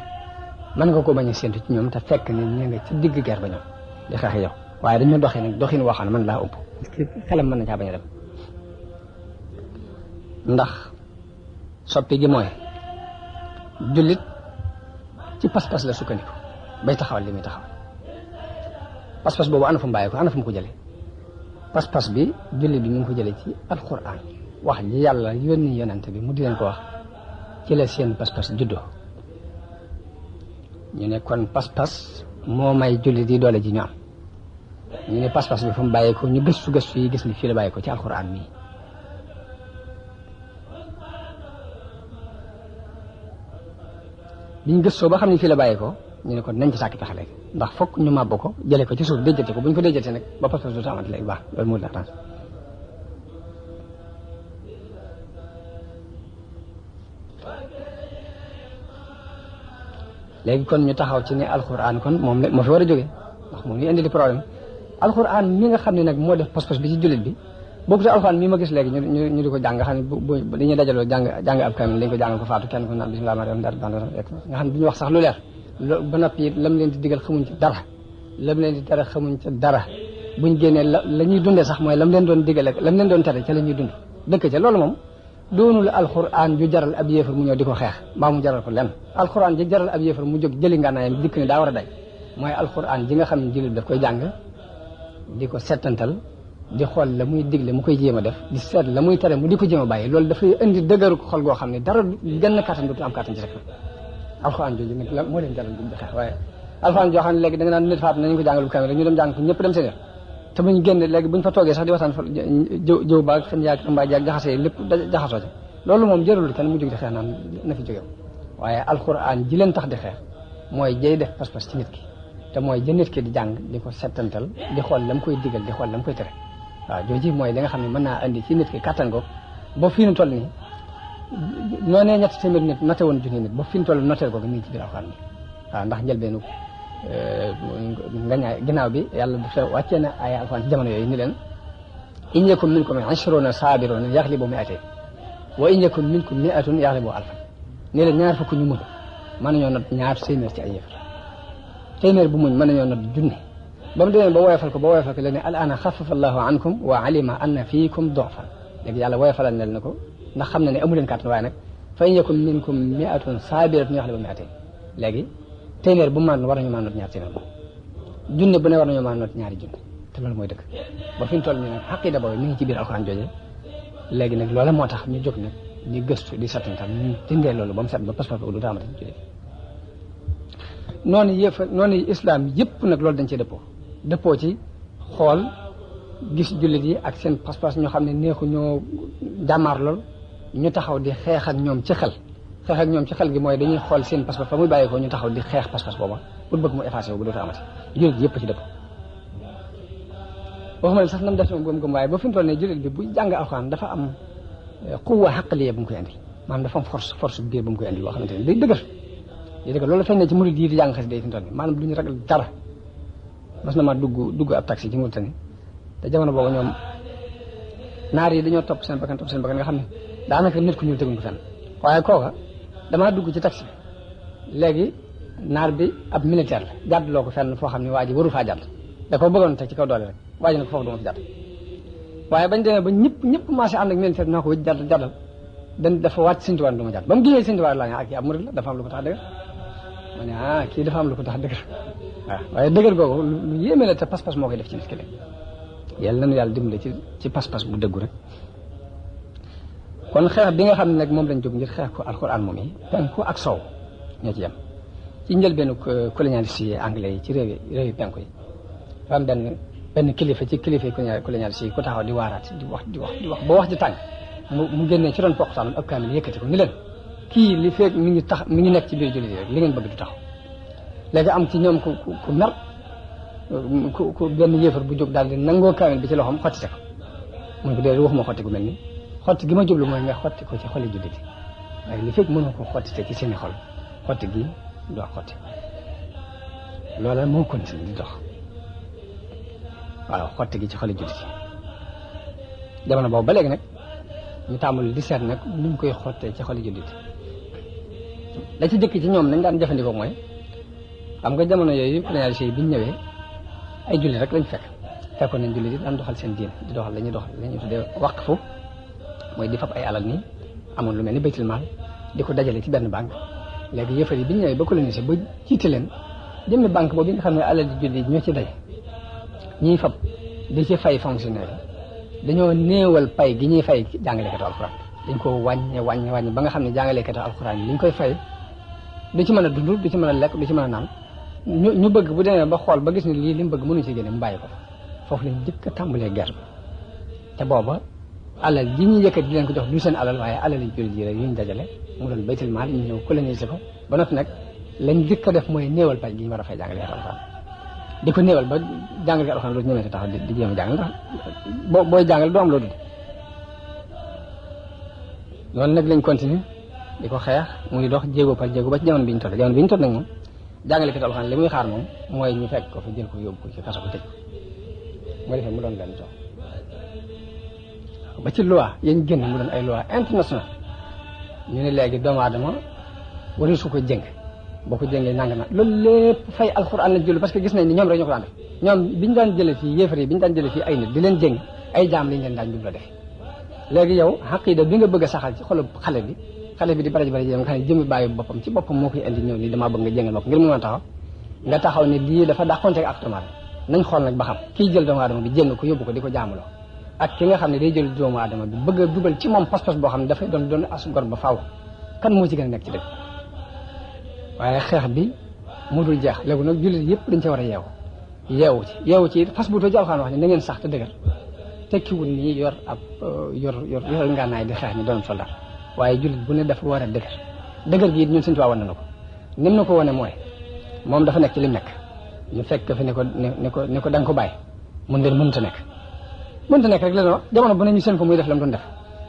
mën nga koo bañ a séentu ci ñoom te fekk ni ñee nga ci digg guerre ba ñoom di xeex yow waaye dañu doxee nag doxin woo xam ne mën laa ëpp xelam mën na caa bañ a dem ndax soppi gi mooy jullit ci pas-pas la sukkandiku bay taxawal li muy taxaw pas-pas boobu ana fu mu bàyyi ko ana fu mu ko jëlee pas-pas bi jullit bi ñu ngi ko jëlee ci alquran wax ji yàlla yónni yonante bi mu di leen ko wax ci la seen pas-pas juddoo ñu ne kon pas-pas moo may jullit yi doole ji ñu am ñu ne pas-pas bi fu mu bàyyi ko ñu gëstu yi gis ni fii la bàyyi ko ci alquran mii biñ gëstoo ba xam ne fii la bàyyi ko ñu ne kon nañ ci sàkki pexe léegi ndax fokk ñu màbb ko jëlee ko ci suuf déjjate ko bu ñu ko déjjate nag ba pas-pas du amati léegi baax loolu moo la tax léegi kon ñu taxaw ci ne alxuraan kon moom moo fi war a jógee ndax moom ñu indi li problème alxuraan mi nga xam ne nag moo def pas-pas bi ci jullit bi boobu te alxuraan mi ma gis léegi ñu di ko jàng nga xam ne bu dañuy dajaloo jàng ab kamil dañ ko jàngal ko faatu kenn ko naan bismillah ma nga xam ne duñu wax sax lu leer ba noppi lam leen di digal xamuñ ci dara lam leen di tere xamuñ ci dara buñ génnee la ñuy dundee sax mooy lam leen doon digal ak lam leen doon tere ca la ñuy dund dëkk ca loolu moom doonul alxuraan ju jaral ab yéefar mu ñëw di ko xeex mbaa mu jaral ko lenn alxuraan ji jaral ab yéefar mu jóg jëli ngànnaayam dikk ne daa war a day mooy alxuraan ji nga xam ne jullit daf koy jàng di ko settantal di xool la muy digle mu koy jéem a def di seet la muy tere mu di ko jéem a bàyyi loolu dafay indi dëgëru xol goo xam ne dara genn kàttan dootu am kàttan ci rek alxuraan jooju nag la moo leen jaral di xeex waaye alxuraan joo xam ne léegi da nga naan nit faat nañu ko jàngal bu kamil rek ñu dem jàng ko ñëpp dem seen yoon te buñ génn léegi buñ fa toogee sax di waxtaan fa jëw baag fen yaag mbaa jaag jaxasee lépp jaxasoo ci loolu moom jërul kenn mu jóg di xeex naan na fi jógew waaye alxuraan ji leen tax di xeex mooy jay def pas-pas ci nit ki te mooy ja nit ki di jàng di ko settantal di xool la mu koy digal di xool la mu koy tere waaw jooji mooy li nga xam ne mën naa andi ci nit ki kattan ko ba fii nu toll nii noonee ñetti téeméer nit noté woon junni nit ba fii nu toll noteel ko nii ci biir alxuraan bi waaw ndax njëlbeenu nga ñaay ginnaaw bi yàlla dafa wàccee na ay alxuraan ci jamono yooyu ni leen in yakum minkum 20 saabiruna yaghlibu mi'atayn wa in yakum minkum 100 yaghlibu alfan ni leen ñaar fukk ñu muñ mën nañoo not ñaar téeméer ci ay yëfar téeméer bu muñ mën nañoo not junni ba mu demee ba woyofal ko la ne al ana xafafa allahu ankum wa alima anna fiikum dofan léegi yàlla woyofalal na ko ndax xam na ne amu leen kàttan waaye nag fa in yakum minkum 100 saabiratun yaghlibu mi'atayn léegi téeméer bu mu war nañu mën a not ñaar téeméer junni bu ne war nañoo mën a not ñaari junni te loolu mooy dëgg ba fi ñu toll nii nag xaqida boobu mi ngi ci biir alxuraan jooje léegi nag loola moo tax ñu jóg nag di gëstu di sattantal ñu dindee loolu ba mu set ba pas-pas boobu du taamati jullit noonu islam yëpp nag loolu dañ cee dëppoo ci xool gis jullit yi ak seen pas-pas ñoo xam ne neexu ñoo jàmmaar lool ñu taxaw di xeex ak ñoom ci xel xeex ak ñoom ci xel gi mooy dañuy xool seen pas-pas fa muy bàyyi ko ñu taxaw di xeex pas-pas booba pour bëgg mu effacé wu bu dootu amati jullit yëpp ci dëpp waxuma ne sax nam def moom gëm-gëm waaye ba fi mu toll ne jullit bi bu jàng alxuraan dafa am quwwa xaqliya bu mu koy indi maanaam dafa am force biir bu mu koy indi boo xamante ne day dëgër loolu feeñ ne ci murid yi di jàng xas day fi mu toll nii maanaam du ñu ragal dara mas na ma dugg ab taxi ci Mauritanie te jamono boobu ñoom naar yi dañoo topp seen bakkan nga xam ne daanaka nit ku ñuul teguñ ko fenn waaye kooka damaa dugg ci taxi léegi naar bi ab militaire la jàdd loo ko fenn foo xam ne waa ji waru faa jàdd da ko bëggoon teg ci kaw doole rek waa ji ne ko foofu duma fi jàdd waaye bañ demee ba ñëpp marché ànd ak militaire naa ko wëj jàddal dafa wàcc sintuwaan du ma jàdd ba mu génnee sintuwaan laa ne ak kii ab murid la dafa am lu ko tax dëgër ma ne kii dafa am lu ko tax dëgër waaw waaye dëgër googu lu yéeme la te pas-pas moo koy def ci nit ki léegi yàlla nañu yàlla dimbale ci pas-pas bu dëggu rek kon xeex bi nga xam ne nag moom lañ jóg ngir xeex ko alxuraan moom yi penku ak sow ñoo ci yem ci njëlbeenu colonialiste yi anglais yi ci réewi penku yi dafa am benn kilifa ci kilifa colonialiste yi ku taxaw di waaraat di wax ba wax ji tàng mu génnee ci doon poqtaanam ab kaamil yëkkati ko ni leen kii li feeg mi ngi nekk ci biir jullit yi rek li ngeen bëgg du taxaw léegi am ci ñoom ku mer ku benn yéefar bu jóg daal di nangoo kaamil bi ci loxoom xottite ko mun ko dee waxuma xotti gu mel ni xotti gi ma jublu mooy nga xotti ko ci xoli jullit yi waaye li fekk mënoo ko xottite ci seeni xol xotti gi doo xotti loola moo continue di dox waaw xotti gi ci xoli jullit yi jamono boobu ba léegi nag ñu tàmbali di seet nag nuñ koy xottee ci xoli jullit la ci jëkk ci ñoom nañ daan jëfandikoo mooy xam nga jamono yooyu colonialiste yi biñ ñëwee ay jullit rek lañ fekkoon nañ jullit yi daan doxal seen diin di doxal la ñuy tuddee waqfu mooy di fab ay alal nii amoon lu mel ni baytul maal di ko dajale ci benn banque léegi yëfar yi biñ ñëwee ba colonisé ba jiite leen jëmmi banque boobu nga xam ne alal di jullit ñoo ci daje ñiy fab di ci fay fonctionnaire yi dañoo néewal pay gi ñuy fay jàngalekatu alxuraan dañ ko wàññi ba nga xam ne jàngalekatu alxuraan yi li ñu koy fay du ci mën a dund du ci mën a lekk du ci mën a naan ñu bëgg bu demee ba xool ba gis ne lii li mu bëgg mënuñu ci génne mu bàyyi ko foofu lañ njëkk a tàmbalee guerre bi te booba alal ji ñu yëkkat di leen ko jox du seen alal waaye alal yi jullit yi rek yu ñu dajale mu doon baytul maal ñu ñëw coloniser ko ba noppi nag lañ njëkk a def mooy néewal pay gi ñu war a fay jàngalekatu alxuraan di ko néewal ba jàngalekatu alxuraan loolu ñëwee taxaw di jéem a jàngal ndax booy jàngal doo am loo dund loolu nag lañ continuer di ko xeex muy dox jéego par jéego ba ci jamono bi ñu toll nag moom jàngalekatu alxuraan li muy xaar moom mooy ñu fekk ko fa jël ko yóbbu ko ci kaso ko tëj ko moo defee mu doon leen jox ba ci loi yañ génn mu doon ay loi international ñu ne léegi doomu aadama wari su ko jëng boo ko jëngee nanga na loolu lépp fay alxuraan la jël parce que gis nañ ni ñoom rek ñoo ko daan def ñoom biñu daan jëlee fii yéefar yi biñu daan jëlee fii ay nit di leen jëng ay jaam lañ leen daan jubla def léegi yow xaqiida bi nga bëgg a saxal ci xolu xale bi di bari jëm nga xam ne jëmmi bàyyi boppam ci boppam moo koy indi ñëw nii damaa bëgg nga jëngal ma ko ngir mu mën a taxaw nga taxaw ne lii dafa dàqonte ak tumaat nañ xool nag ba xam kii jël doomu aadama bi jënd ko yóbbu ko di ko jaamuloo ak ki nga xam ne day jël doomu aadama bi bëgg a dugal ci moom pas-pas boo xam ne dafay doon as gor ba faaw kan moo ci gën a nekk ci dëgg waaye xeex bi mu dul jeex léegi nag jullit yëpp dañ ca war a yeewu ci fas bu too ci alxuraan wax ne na ngeen sax te dëgër tekkiwul nii yor ngànnaay di xeex ni doon soldat waaye jullit bu ne dafa war a dëgër gi it ñun suñu tubaab wane na ko nim na ko wane mooy moom dafa nekk ci lim nekk ñu fekk fi ne ko da nga ko bàyyi mun leen mënta nekk rek la wax jamono bu ne ñu seen ko muy def la mu doon def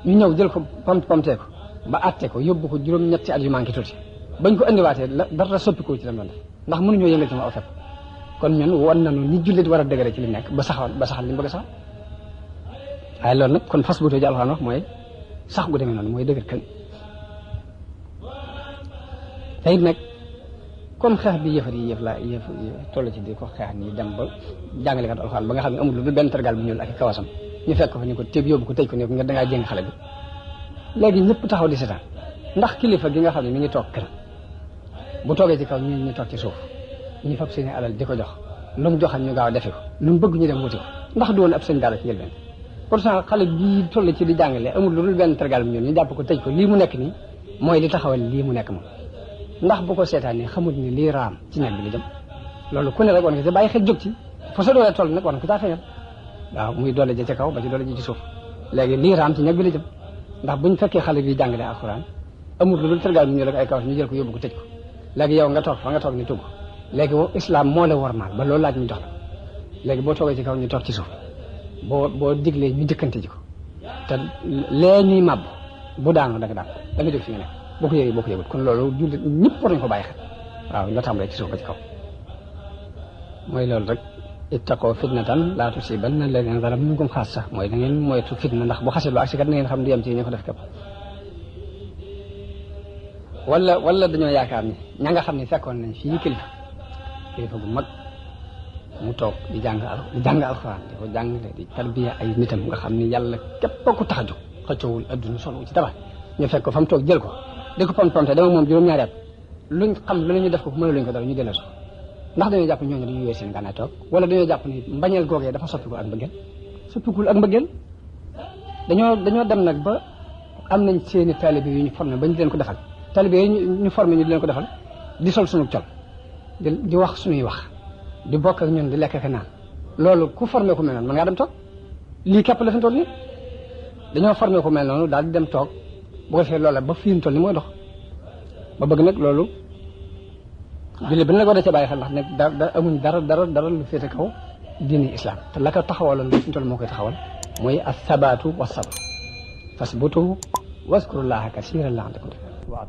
ñu ñëw jël ko pamtee ko ba àtte ko yóbbu ko juróom-ñetti at yu manqué tuuti bañ ko indiwaatee dara soppi ko ci la mu doon def ndax mënuñoo yëngal ci ma aw fepp kon ñun wan nañu ni jullit war a dëgëre ci li nekk ba saxal li mu bëgg a saxal waaye loolu nag kon fas bu too ji alxuraan wax mooy sax gu demee noonu mooy dëgër kan te it nag comme xeex bi yëfar yi yëf toll ci di ko xeex nii dem ba jàngalekat alxuraan ba nga xam ne amul lu benn tergal bu ñuul ak kawasam ñu fekk ko fa ni ko téeb yóbbu ko tëj ko ne ko nga dangaa jéng xale bi léegi ñëpp taxaw di seetaan ndax kilifa gi nga xam ne mi ngi toog kër bu toogee ci kaw ñu toog ci suuf ñu fab seeni alal di ko jox lu mu joxal ñu gaaw defe ko lu mu bëgg ñu dem wuti ko ndax du woon ab sëñ daara ci njëlbeen pourtant xale bii toll ci di jàngale amul lu dul benn tergal bu ñuul ñu jàpp ko tëj ko lii mu nekk nii mooy li taxawal lii mu nekk moom ndax bu ko seetaan ni xamut ni lii raam ci ñag bi li jëm loolu ku ne rek war nga ci bàyyi xel jóg ci fa sa doole toll nag war nga ko caa feeñal waaw muy doole ja ca kaw ba ci doole ji ci suuf léegi lii raam ci ñag bi la jëm ndax buñ fekkee xale bi jàngalee alxuraan amul lu dul tergaal bi ñu rek ay kawas ñu jël ko yóbbu ko tëj ko léegi yow nga toog fa nga toog ni tugg léegi islam moo la warmaal ba loolu laaj ñu jox la léegi boo toogee ci kaw ñu toog ci suuf boo diglee ñu jëkkante ji ko te lee ñuy màbb bu daanu da nga daan da nga jóg fi nga nekk boo ko yëgee boo ko yëgut kon loolu jullit ñëpp war nañu ko bàyyi xel waaw nga tàmbalee ci suuf ba ci kaw mooy loolu rek ittaqoo fitnatan laa tusiibanna allaziina zalamu minkum xaassa mooy da ngeen moytu fitna ndax bu xasee lu agsi kat na ngeen xam du yem ci ñu ko def képp wala dañoo yaakaar ni ña nga xam ne fekkoon nañ fii kilifa bu mag mu toog di jàng alxuraan di ko jàngale di tarbiya ay nitam nga xam ni yàlla képp ku tax a jóg xëccoowul adduna solo ci tabax ñu fekk ko fa mu toog jël ko di ko pom-pomte dama moom juróom-ñaari at luñ xam lu ñu def ko mënu luñ ko dara ñu delloo so ndax dañoo jàpp ñooñu dañuy wéer seen gànnaay toog wala dañoo jàpp ni mbañeel googee dafa soppikul ak mbëggeel soppikul ak mbëggeel dañoo dem nag ba am nañ seeni taalibe yu ñu formé ba ñu leen ko defal taalibe yi ñu formé ñu di leen ko defal di sol sunu col di wax suñuy wax di bokk ak ñun di lekk ak naan loolu ku formé ku mel noonu mën ngaa dem toog lii képp la fi mu toll nii dañoo formé ku mel noonu daal di dem toog bu ko defee loola ba fi mu toll nii mooy dox ba bëgg nag loolu julli bi nag war a ca bàyyi xel ndax nag da amuñ dara lu féete kaw diini islam te la ko taxawaloon li fi mu toll moo koy taxawal mooy as-sabaatu was-sabr fasbutu waskuru llaaha kasiiran la'allakum tuflihun